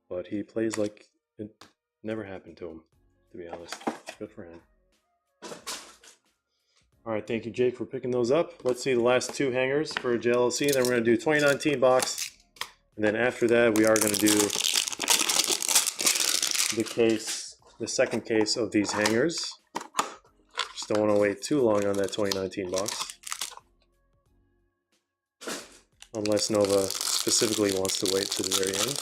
but he plays like it never happened to him, to be honest. Good for him. All right, thank you, Jake, for picking those up. Let's see the last two hangers for JLC. Then we're going to do 2019 box. And then after that, we are going to do the second case of these hangers. Just don't want to wait too long on that 2019 box. Unless Nova specifically wants to wait to the very end.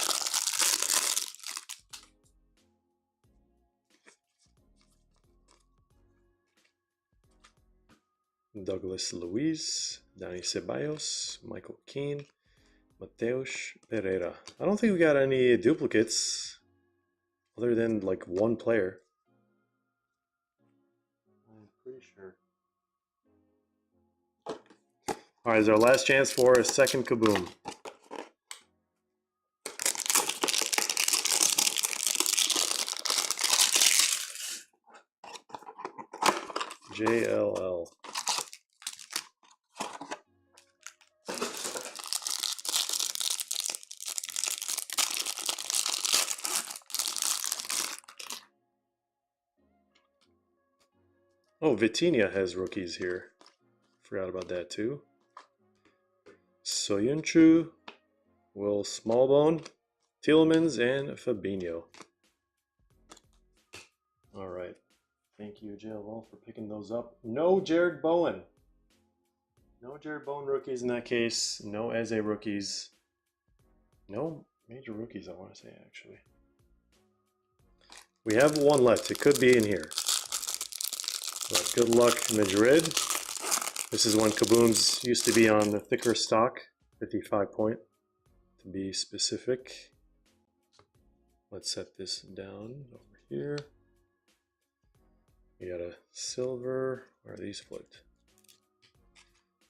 Douglas Luiz, Dani Ceballos, Michael Keane, Mateus Pereira. I don't think we got any duplicates other than like one player. I'm pretty sure. All right, this is our last chance for a second kaboom. JLL. Oh, Vitinha has rookies here. Forgot about that too. Soyuncu, Will Smallbone, Tielemans, and Fabinho. All right. Thank you, JLL, for picking those up. No Jared Bowen. No Jared Bowen rookies in that case. No Eze rookies. No major rookies, I want to say, actually. We have one left. It could be in here. But good luck, Madrid. This is when kabooms used to be on the thicker stock, 55 point, to be specific. Let's set this down over here. We got a silver. Where are these flipped?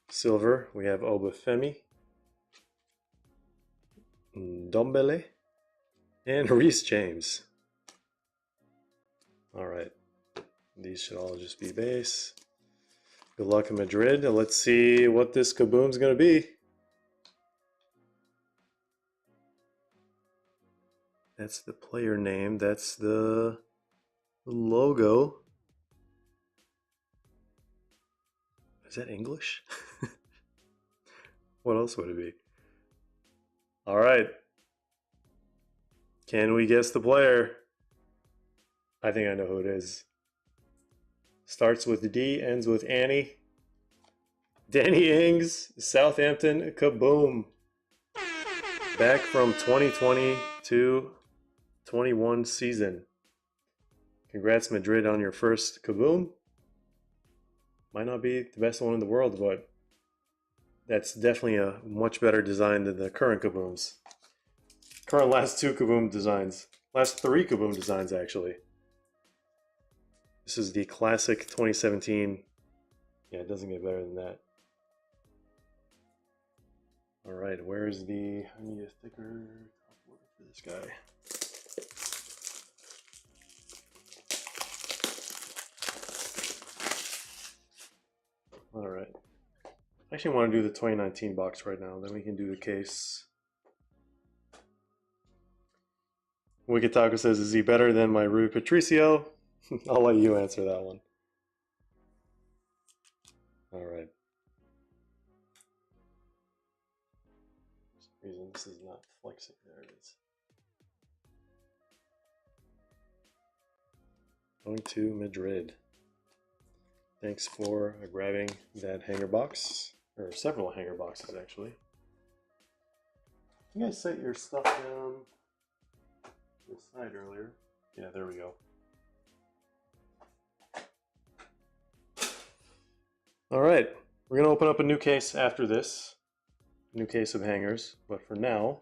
Silver. We have Obafemi, Ndombele, and Reece James. All right. These should all just be base. Good luck in Madrid. Let's see what this kaboom's going to be. That's the player name. That's the logo. Is that English? What else would it be? All right. Can we guess the player? I think I know who it is. Starts with D, ends with Annie. Danny Ings, Southampton kaboom. Back from 2020 to 21 season. Congrats, Madrid, on your first kaboom. Might not be the best one in the world, but that's definitely a much better design than the current kabooms. Current last two kaboom designs. Last three kaboom designs, actually. This is the classic 2017. Yeah, it doesn't get better than that. All right, where's the... I need a thicker for this guy. All right. I actually want to do the 2019 box right now. Then we can do the case. Wicked Taco says, is he better than my Rui Patricio? I'll let you answer that one. All right. For some reason this is not flexing. There it is. Going to Madrid. Thanks for grabbing that hanger box, or several hanger boxes actually. You guys set your stuff down. this side earlier. Yeah, there we go. All right, we're gonna open up a new case after this. New case of hangers, but for now,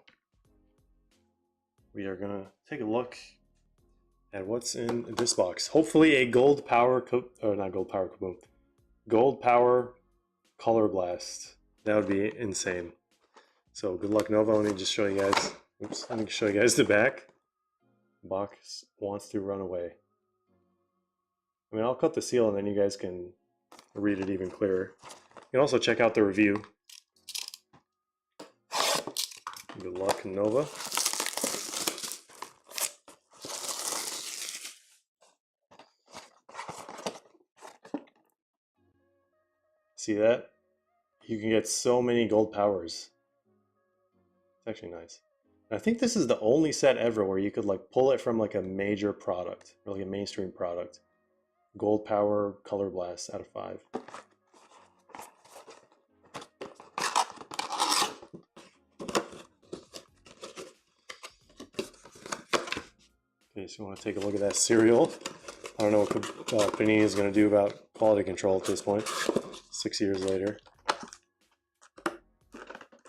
we are gonna take a look at what's in this box. Hopefully a gold power, not gold power kaboom, gold power color blast. That would be insane. So good luck, Nova. Let me just show you guys. Oops, let me show you guys the back. Box wants to run away. I mean, I'll cut the seal and then you guys can read it even clearer. You can also check out the review. Good luck, Nova. See that? You can get so many gold powers. It's actually nice. And I think this is the only set ever where you could like pull it from like a major product, or like a mainstream product. Gold power color blast out of 5. Okay, so you want to take a look at that cereal. I don't know what Panini is going to do about quality control at this point, 6 years later.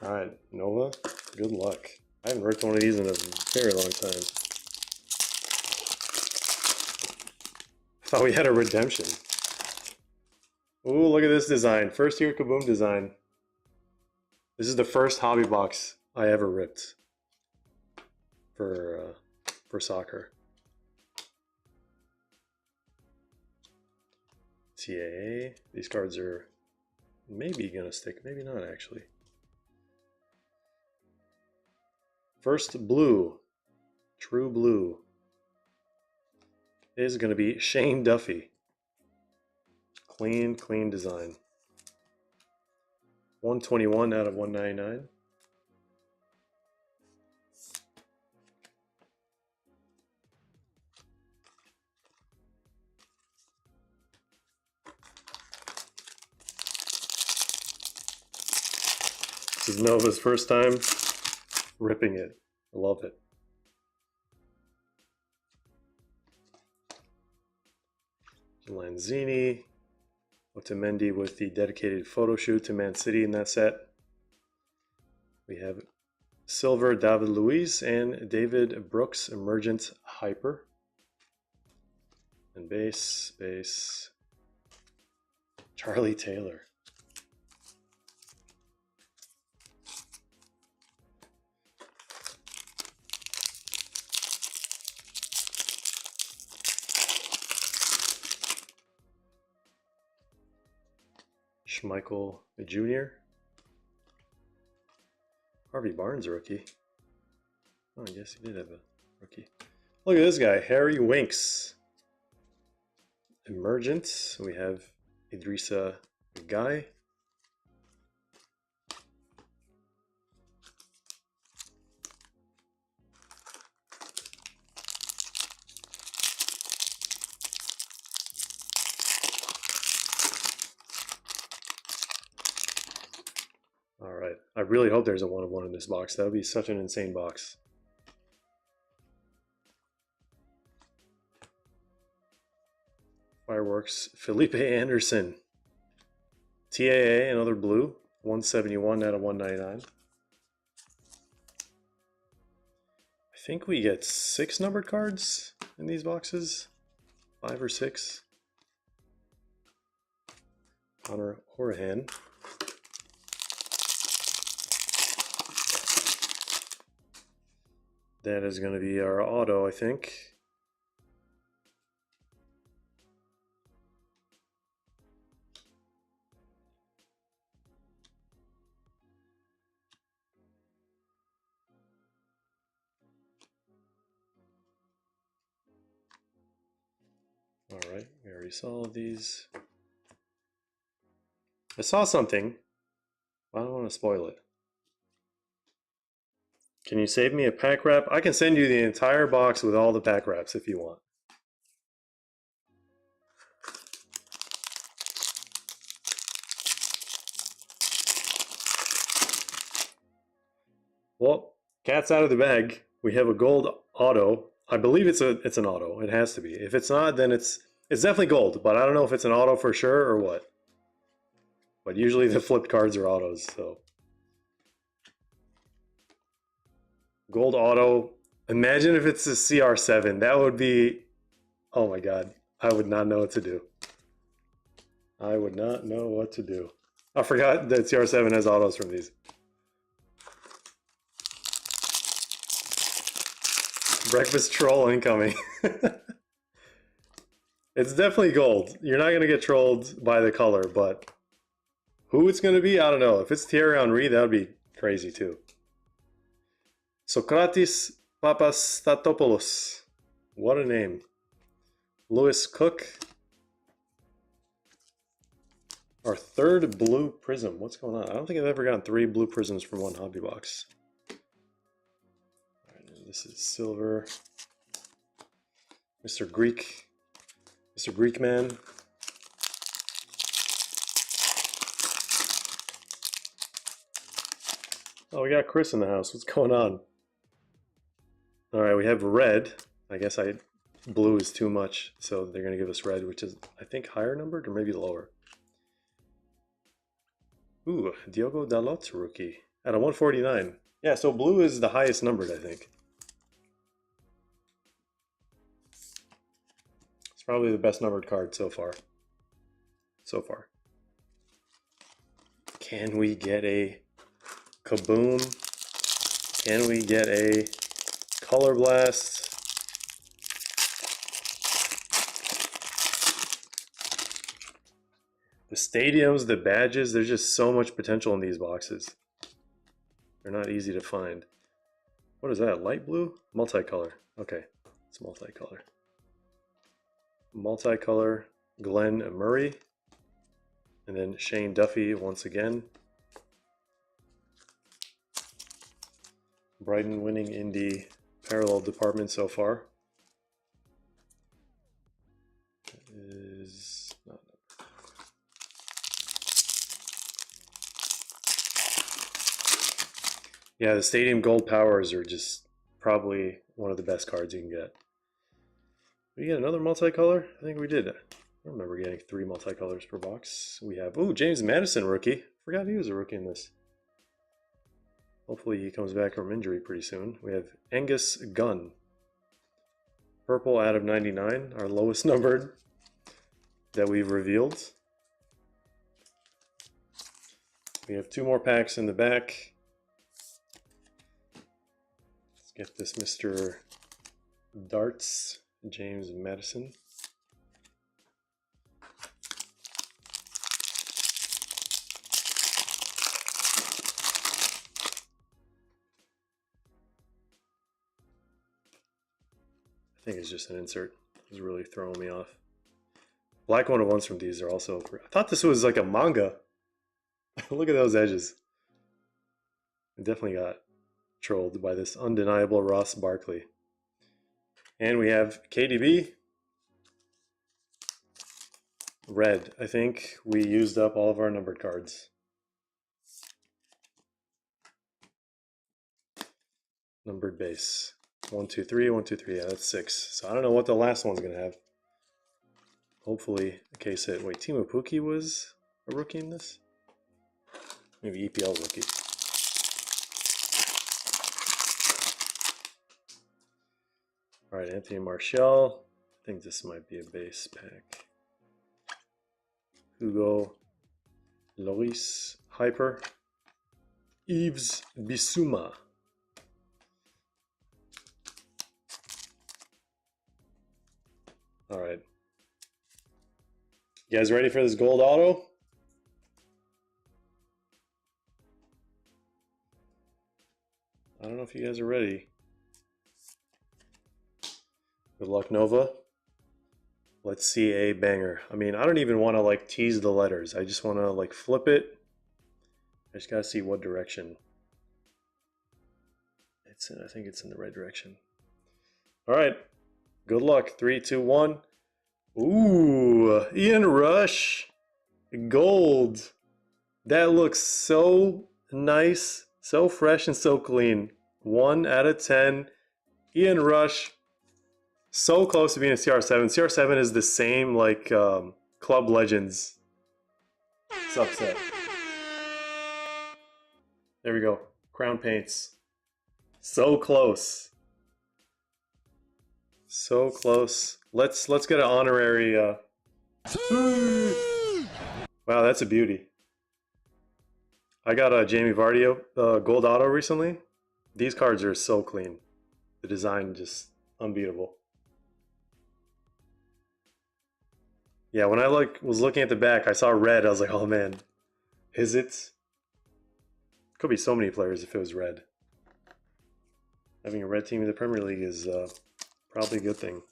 All right, Nova, good luck. I haven't ripped one of these in a very long time. I thought we had a redemption. Ooh, look at this design. First year Kaboom design. This is the first hobby box I ever ripped for soccer. TAA. These cards are maybe gonna stick, maybe not actually. First blue, true blue, is gonna be Shane Duffy. Clean, clean design. 121 out of 199. This is Nova's first time ripping it. I love it. Lanzini. Otamendi with the dedicated photo shoot to Man City in that set. We have silver David Luiz and David Brooks Emergent Hyper. And base, Charlie Taylor. Schmeichel Jr. Harvey Barnes rookie. Oh, I guess he did have a rookie. Look at this guy, Harry Winks. Emergent. We have Idrissa Guy. All right. I really hope there's a 1 of 1 in this box. That would be such an insane box. Fireworks. Felipe Anderson. TAA, another blue. 171 out of 199. I think we get 6 numbered cards in these boxes. 5 or 6. Connor Horahan. That is going to be our auto, I think. All right, we already saw all of these. I saw something. I don't want to spoil it. Can you save me a pack wrap? I can send you the entire box with all the pack wraps if you want. Well, cat's out of the bag. We have a gold auto I believe it's an auto. It has to be. If it's not, then it's definitely gold, but I don't know if it's an auto for sure or what. But usually the flipped cards are autos, so. Gold auto. Imagine if it's a CR7. That would be, oh my god. I would not know what to do. I would not know what to do. I forgot that CR7 has autos from these. Breakfast troll incoming. It's definitely gold. You're not going to get trolled by the color, but who it's going to be, I don't know. If it's Thierry Henry, that would be crazy too. Socrates Papastatopoulos. What a name. Lewis Cook. Our third blue Prizm. What's going on? I don't think I've ever gotten 3 blue Prizms from one hobby box. All right, this is silver. Mr. Greek. Mr. Greek man. Oh, we got Chris in the house. What's going on? All right, we have red. I guess blue is too much, so they're going to give us red, which is, I think, higher numbered or maybe lower. Ooh, Diogo Dalot rookie at a 149. Yeah, so blue is the highest numbered, I think. It's probably the best numbered card so far. Can we get a Kaboom? Can we get a Color Blast? The stadiums, the badges, there's just so much potential in these boxes. They're not easy to find. What is that, light blue? Multicolor, okay, it's multicolor. Multicolor, Glenn Murray. And then Shane Duffy once again. Brighton winning in the parallel department so far. Is not. Yeah, the Stadium Gold Powers are just probably one of the best cards you can get. We get another multicolor? I think we did. I don't remember getting 3 multicolors per box. We have, ooh, James Madison rookie. Forgot he was a rookie in this. Hopefully he comes back from injury pretty soon. We have Angus Gunn. Purple out of 99, our lowest numbered that we've revealed. We have 2 more packs in the back. Let's get this Mr. Darts, James Madison. I think it's just an insert. It's really throwing me off. Black 101s from these are also... I thought this was like a manga. Look at those edges. I definitely got trolled by this undeniable Ross Barkley. And we have KDB. Red. I think we used up all of our numbered cards. Numbered base. 1, 2, 3, 1, 2, 3. Yeah, that's 6. So I don't know what the last one's going to have. Hopefully a case hit. Wait, Timo Pukki was a rookie in this? Maybe EPL rookie. All right, Anthony Martial. I think this might be a base pack. Hugo Lloris Hyper. Yves Bissouma. All right. You guys ready for this gold auto? I don't know if you guys are ready. Good luck, Nova. Let's see a banger. I mean, I don't even want to like tease the letters. I just want to like flip it. I just gotta see what direction it's in. I think it's in the right direction. All right. Good luck. 3, 2, 1. Ooh, Ian Rush. Gold. That looks so nice, so fresh and so clean. 1 out of 10. Ian Rush. So close to being a CR7. CR7 is the same like Club Legends subset. There we go. Crown Paints. So close. So close. Let's get an honorary. Wow, that's a beauty. I got a Jamie Vardy gold auto recently. These cards are so clean. The design just unbeatable. Yeah, when I was looking at the back, I saw red. I was like, oh man, is it? Could be so many players if it was red. Having a red team in the Premier League is probably a good thing.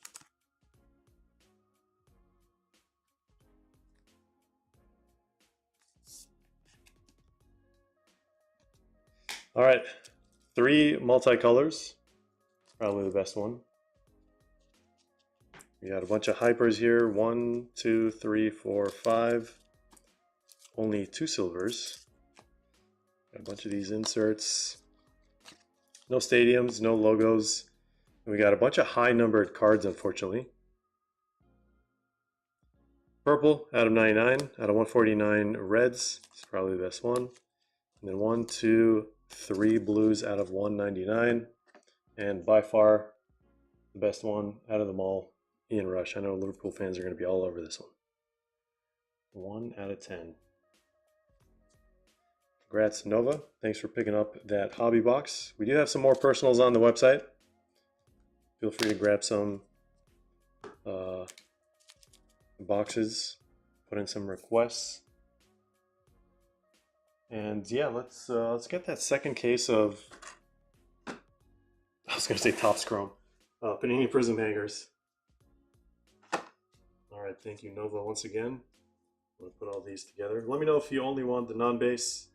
All right, 3 multicolors, probably the best one. We got a bunch of hypers here. 1, 2, 3, 4, 5. Only 2 silvers. Got a bunch of these inserts. No stadiums, no logos. And we got a bunch of high numbered cards, unfortunately. Purple out of 99, out of 149 reds. It's probably the best one. And then 1, 2, 3 blues out of 199. And by far the best one out of them all, Ian Rush. I know Liverpool fans are going to be all over this one. 1 out of 10. Congrats, Nova. Thanks for picking up that hobby box. We do have some more personals on the website. Feel free to grab some boxes, put in some requests. And yeah, let's get that second case of, I was going to say Topps Chrome, Panini Prizm hangers. All right, thank you, Nova, once again. We'll put all these together. Let me know if you only want the non-base.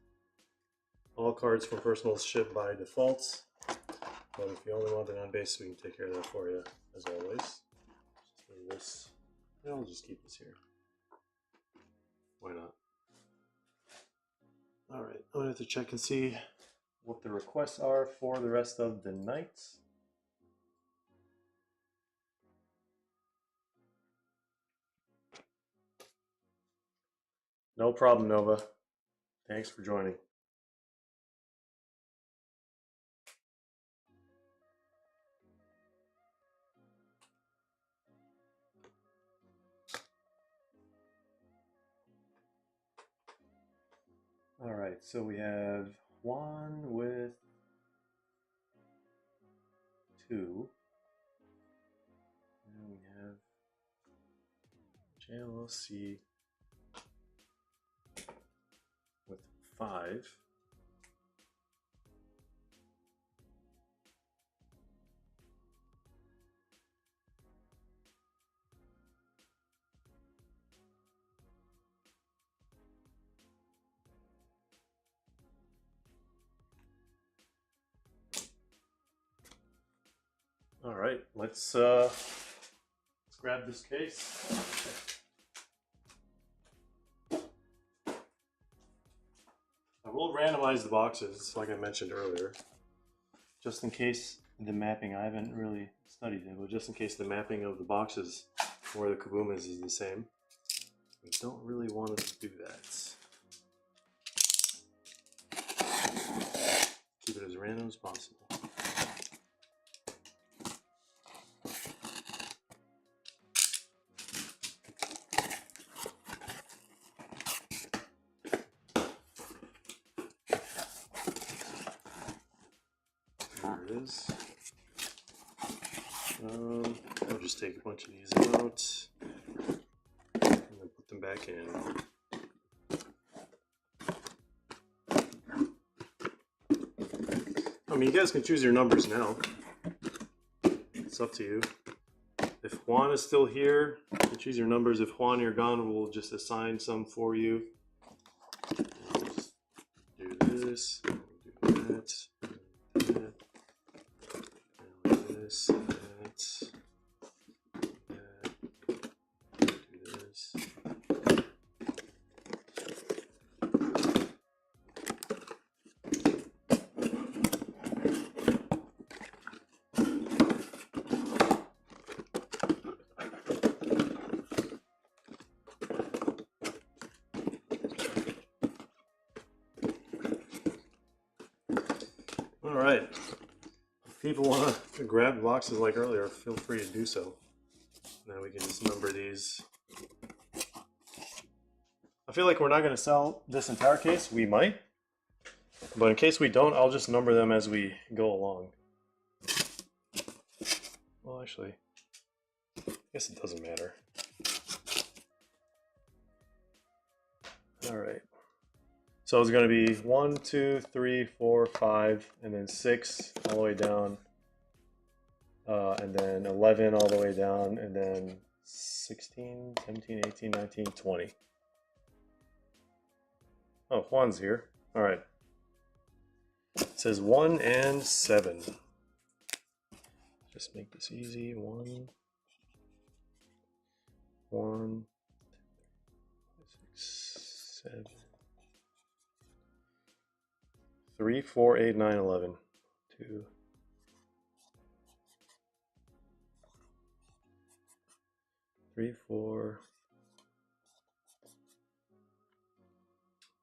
All cards from personals ship by default. But if you only want the non-base, we can take care of that for you, as always. Just leave this. Yeah, I'll just keep this here. Why not? All right, I'm gonna have to check and see what the requests are for the rest of the night. No problem, Nova. Thanks for joining. All right, so we have Juan with 2. And we have JLC with 5. All right, let's grab this case. I will randomize the boxes, like I mentioned earlier, just in case the mapping, I haven't really studied it, but just in case the mapping of the boxes where the kaboom is the same. We don't really want to do that. Keep it as random as possible. There it is. I'll just take a bunch of these out and then put them back in. I mean, you guys can choose your numbers now. It's up to you. If Juan is still here, you can choose your numbers. If Juan, you're gone, we'll just assign some for you. Just do this, do that, that, this, that, do this. right. If people want to grab boxes like earlier, feel free to do so. Now we can just number these. I feel like we're not going to sell this entire case. We might. But in case we don't, I'll just number them as we go along. Well, actually, I guess it doesn't matter. All right. So it's going to be 1, 2, 3, 4, 5, and then 6 all the way down. And then 11 all the way down, and then 16, 17, 18, 19, 20. Oh, Juan's here. All right. It says 1 and 7. Just make this easy. 1, 1, 6, 7, 3, 4, 8, 9, 11. 2, 3, 4,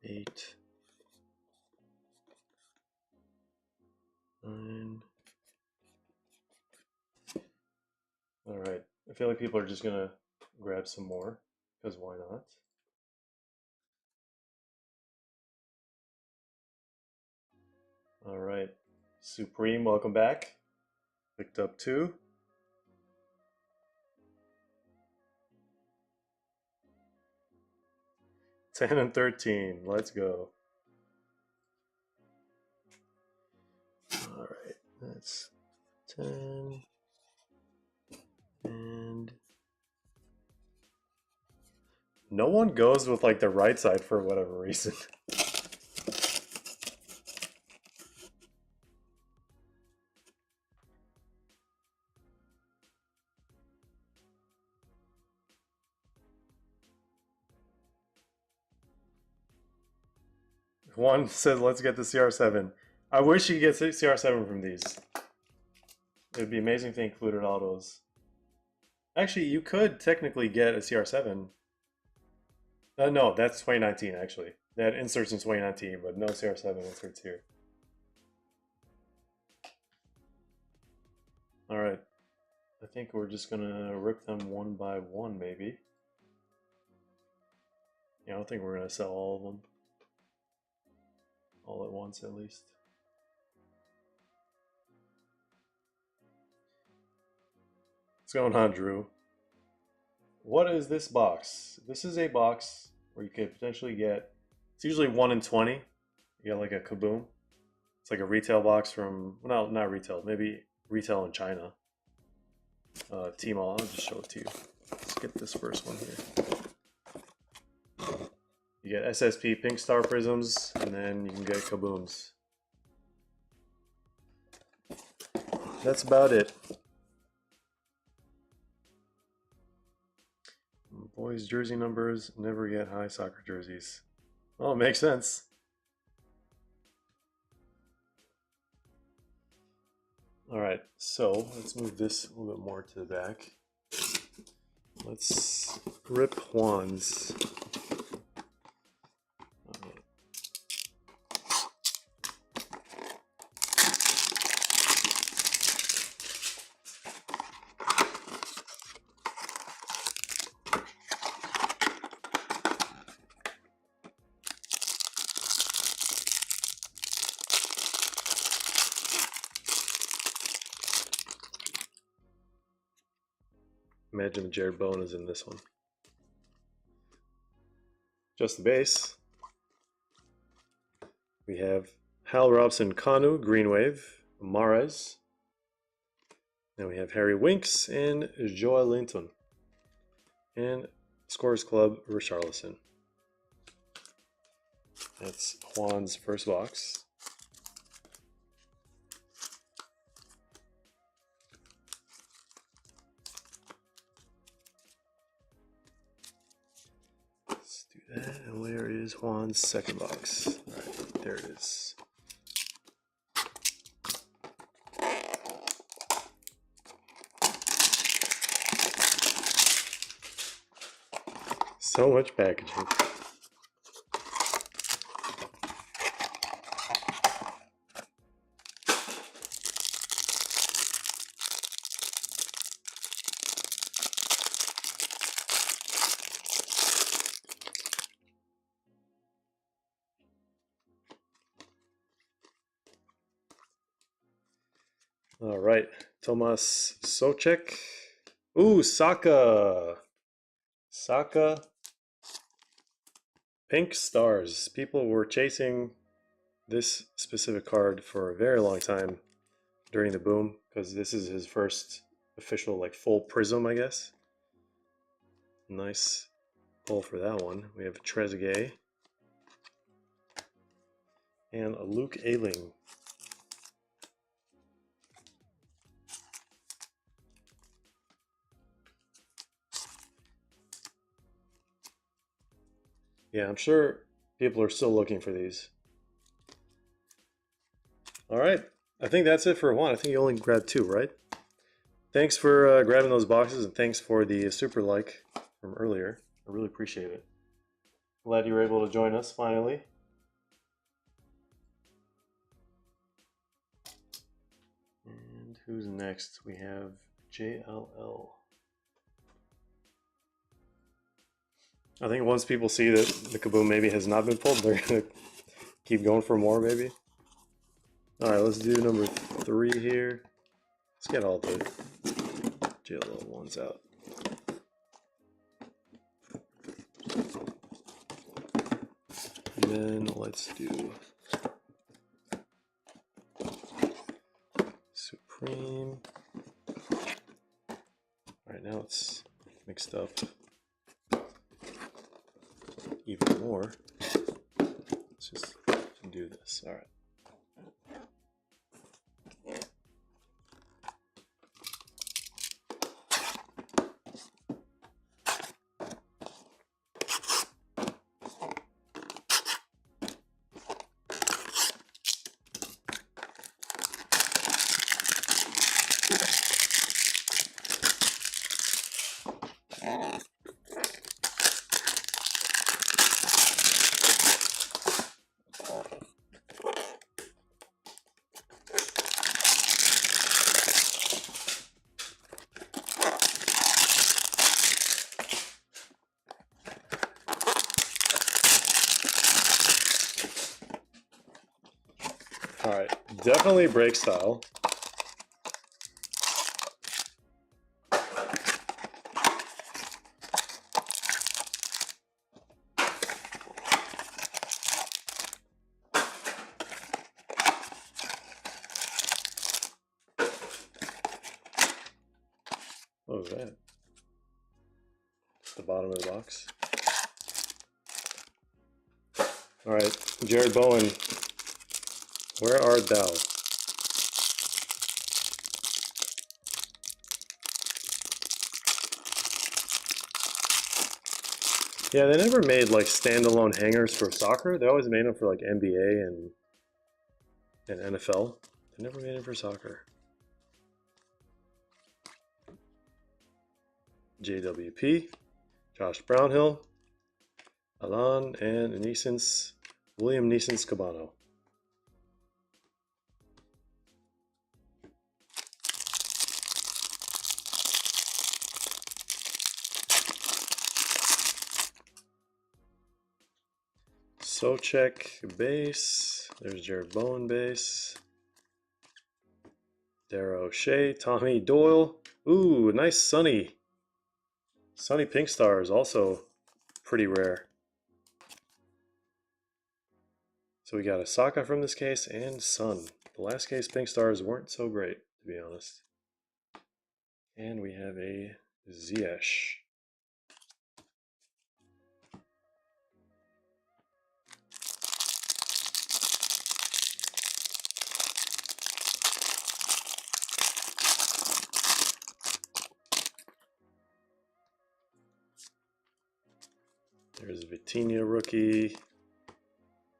8, 9. All right. I feel like people are just gonna grab some more, because why not? All right. Supreme, welcome back. Picked up 2. 10 and 13. Let's go. All right. That's 10. And no one goes with like the right side for whatever reason. One says, let's get the CR7. I wish you could get CR7 from these. It would be amazing if they included autos. Actually, you could technically get a CR7. No, that's 2019 actually. That inserts in 2019, but no CR7 inserts here. All right. I think we're just gonna rip them one by one, maybe. Yeah, I don't think we're gonna sell all of them. All at once, at least. What's going on, Drew? What is this box? This is a box where you could potentially get, it's usually 1 in 20. You get like a kaboom. It's like a retail box from, well, not retail, maybe retail in China. Tmall, I'll just show it to you. Let's get this first one here. You get SSP Pink Star Prisms, and then you can get kabooms. That's about it. Boys' jersey numbers never get high soccer jerseys. Well, it makes sense. All right, so let's move this a little bit more to the back. Let's rip Juan's. Imagine Jared Bowen is in this one. Just the base. We have Hal Robson Kanu, Green Wave, Mahrez. Then we have Harry Winks and Joel Linton. And Scorers Club, Richarlison. That's Juan's first box. Let's do that. And where is Juan's second box? All right, there it is. So much packaging. All right, Tomas Socek. Ooh, Saka. Saka. Pink Stars. People were chasing this specific card for a very long time during the boom because this is his first official like full Prizm, I guess. Nice pull for that one. We have Trezeguet and a Luke Ayling. Yeah, I'm sure people are still looking for these. All right, I think that's it for one. I think you only grabbed two, right? Thanks for grabbing those boxes, and thanks for the super like from earlier. I really appreciate it. Glad you were able to join us finally. And who's next? We have JLL. I think once people see that the Kaboom maybe has not been pulled, they're going to keep going for more, maybe. All right, let's do number 3 here. Let's get all the JLL ones out. And then let's do Supreme. All right, now it's mixed up even more. Let's just do this. All right. All right, definitely break style. What was that? The bottom of the box. All right, Jared Bowen, where art thou? Yeah, they never made like standalone hangers for soccer. They always made them for like NBA and NFL. They never made them for soccer. JWP, Josh Brownhill, Alan, and William Neeson's Cabano. Socek base. There's Jared Bowen base. Dara O'Shea, Tommy Doyle. Ooh, nice Sunny. Sunny Pink Star is also pretty rare. So we got a Saka from this case and Sun. The last case Pink Stars weren't so great, to be honest. And we have a Ziyech. There's a Vitinha rookie,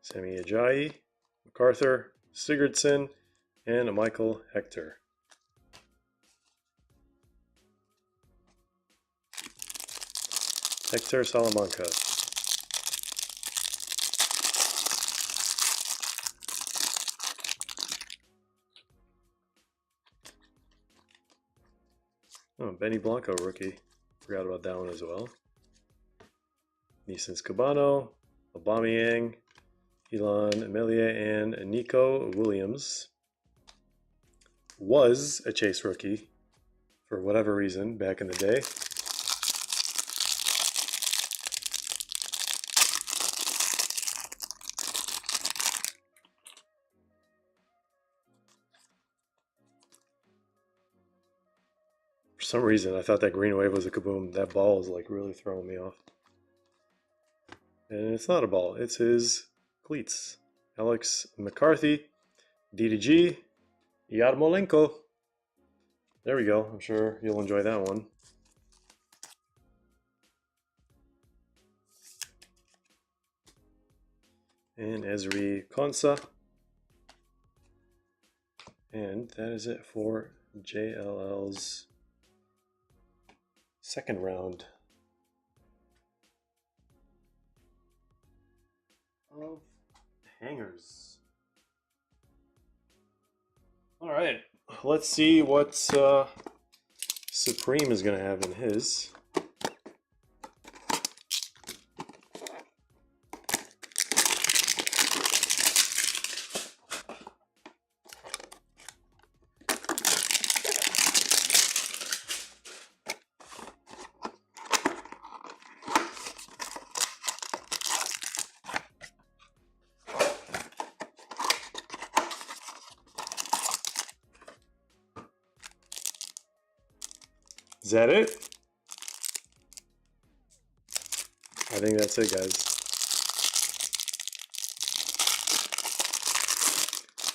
Sami Ajayi, MacArthur, Sigurdsson, and a Michael Hector. Hector Salamanca. Oh, Benny Blanco rookie. Forgot about that one as well. Neeson's Cabano, Aubameyang, Elon Emelia, and Nico Williams. was a chase rookie for whatever reason back in the day. For some reason, I thought that green wave was a kaboom. That ball is like really throwing me off. And it's not a ball, it's his cleats. Alex McCarthy, D2G, Yarmolenko. There we go. I'm sure you'll enjoy that one. And Ezri Konsa. And that is it for JLL's second round of hangers. All right, let's see what Supreme is going to have in his. Is that it? I think that's it, guys.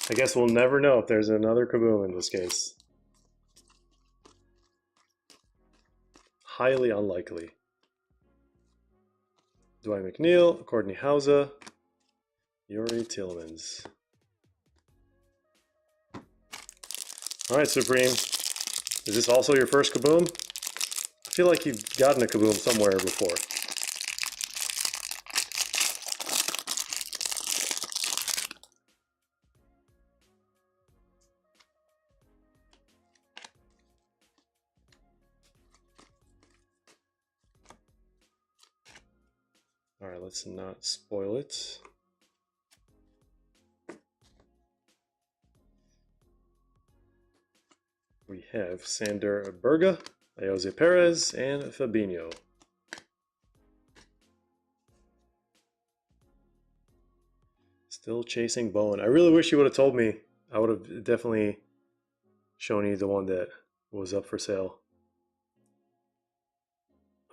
I guess we'll never know if there's another kaboom in this case. Highly unlikely. Dwight McNeil, Courtney Hauser, Yuri Tillmans. All right, Supreme. Is this also your first kaboom? I feel like you've gotten a kaboom somewhere before. All right, let's not spoil it. We have Sander Berga, Jose Perez, and Fabinho. Still chasing Bowen. I really wish you would have told me. I would have definitely shown you the one that was up for sale.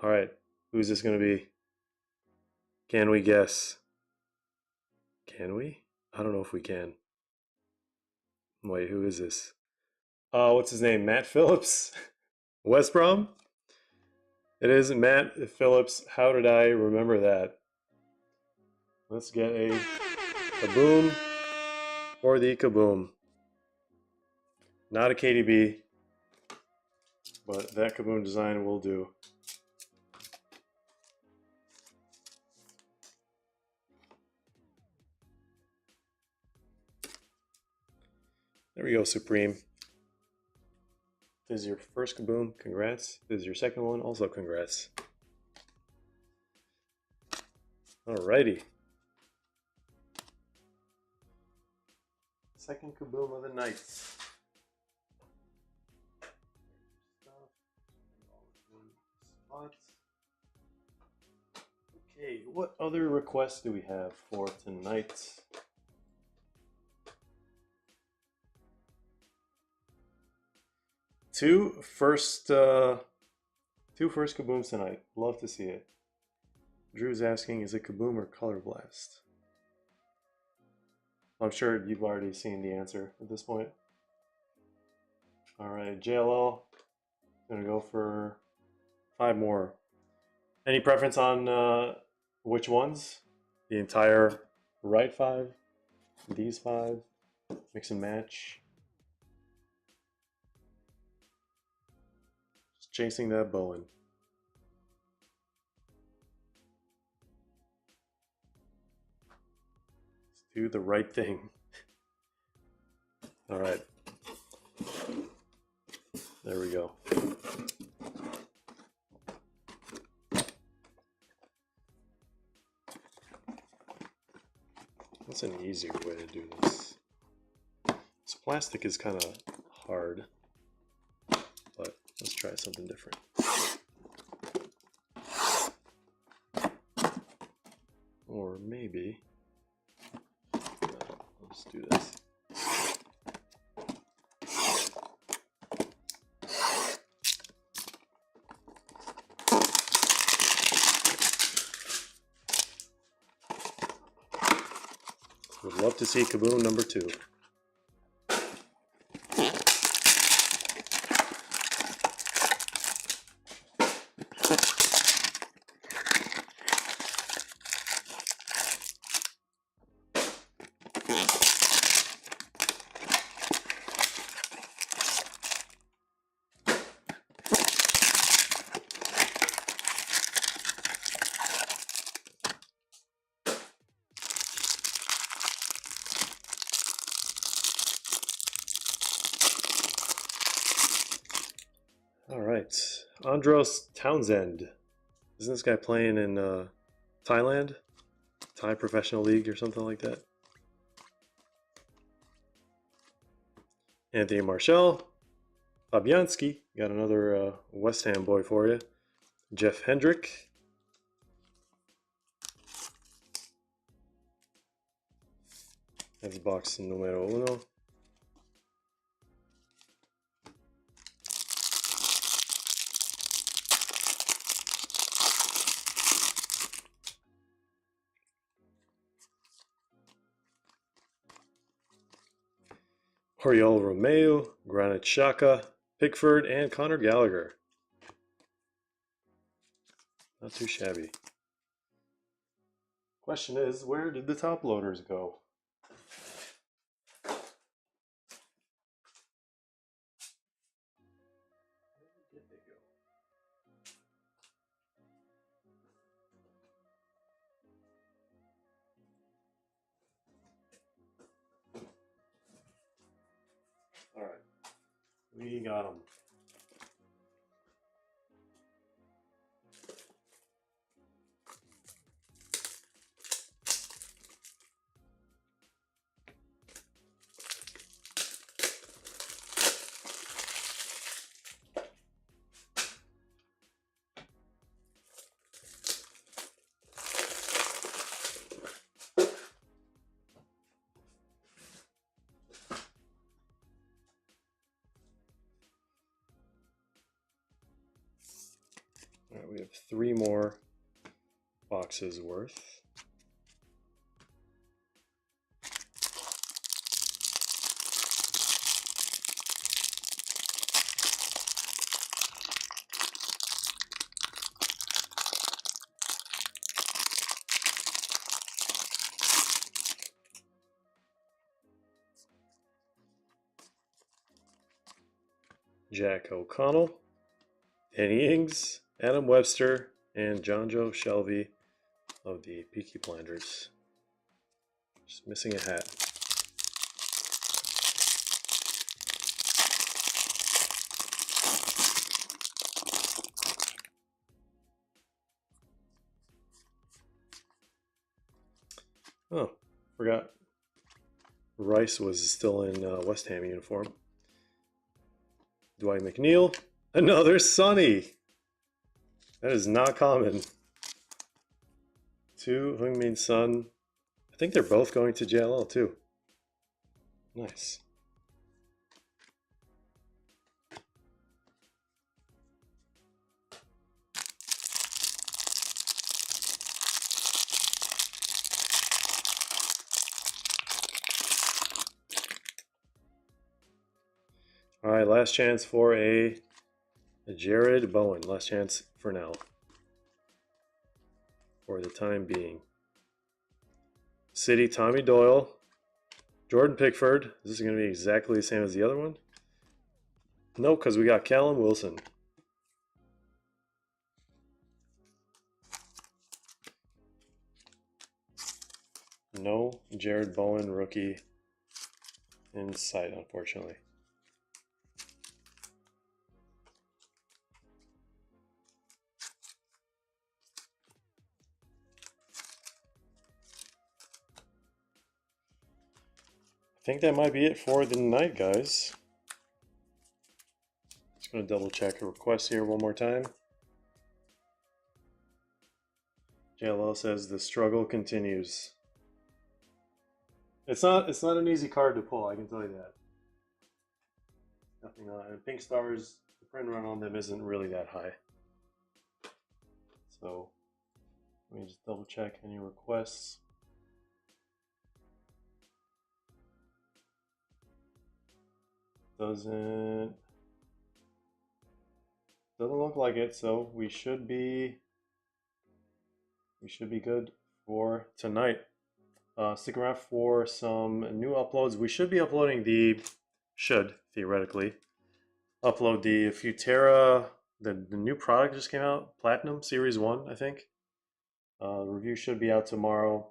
All right, who's this going to be? Can we guess? Can we? I don't know if we can. Wait, who is this? What's his name? Matt Phillips? West Brom? It is Matt Phillips. How did I remember that? Let's get a kaboom for the kaboom. Not a KDB, but that kaboom design will do. There we go, Supreme. This is your first kaboom, congrats. This is your second one, also congrats. Alrighty. Second kaboom of the night. Okay, what other requests do we have for tonight? Two first kabooms tonight. Love to see it. Drew's asking, is it kaboom or color blast? I'm sure you've already seen the answer at this point. All right, JLL, gonna go for 5 more. Any preference on which ones? The entire right 5, these 5, mix and match. Just chasing that Bowen. Do the right thing. All right. There we go. What's an easier way to do this? This plastic is kind of hard, but let's try something different. Or maybe, let's do this. Would love to see Kaboom number 2. All right, Andros Townsend. Isn't this guy playing in Thailand? Thai Professional League or something like that? Anthony Marshall. Fabianski. Got another West Ham boy for you. Jeff Hendrick. That's box numero 1. Oriol Romeu, Granit Xhaka, Pickford, and Conor Gallagher. Not too shabby. Question is, where did the top loaders go? Where did they go? All right, we got them. All right, we have 3 more boxes worth. Jack O'Connell, Danny Ings, Adam Webster, and John Joe Shelby of the Peaky Blinders. Just missing a hat. Oh, forgot. Rice was still in West Ham uniform. Dwight McNeil. Another Sonny. That is not common. 2 Heung-min Son. I think they're both going to JLL too. Nice. All right, last chance for a Jared Bowen. Last chance for now. For the time being. City, Tommy Doyle. Jordan Pickford. Is this going to be exactly the same as the other one? No, because we got Callum Wilson. No Jared Bowen rookie in sight, unfortunately. I think that might be it for the night, guys. Just going to double check a request here one more time. JLL says the struggle continues. It's not an easy card to pull, I can tell you that. Nothing on it. Pink Stars, the print run on them isn't really that high. So let me just double check any requests. Doesn't look like it, so we should be good for tonight. Stick around for some new uploads. We should be uploading theoretically upload the Futera. The new product just came out, Platinum Series 1, I think. The review should be out tomorrow.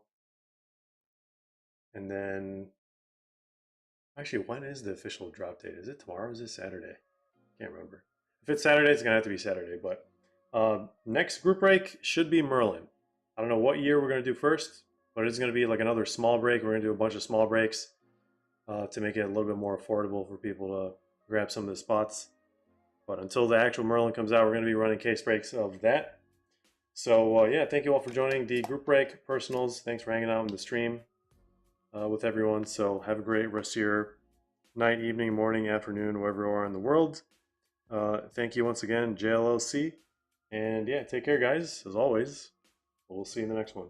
And then, actually, when is the official drop date? Is it tomorrow or is it Saturday? Can't remember. If it's Saturday, it's going to have to be Saturday. But next group break should be Merlin. I don't know what year we're going to do first, but it's going to be like another small break. We're going to do a bunch of small breaks to make it a little bit more affordable for people to grab some of the spots. But until the actual Merlin comes out, we're going to be running case breaks of that. So yeah, thank you all for joining the group break personals. Thanks for hanging out in the stream with everyone. So have a great rest of your night, evening, morning, afternoon, wherever you are in the world. Thank you once again, JLLC. And yeah, take care, guys. As always, we'll see you in the next one.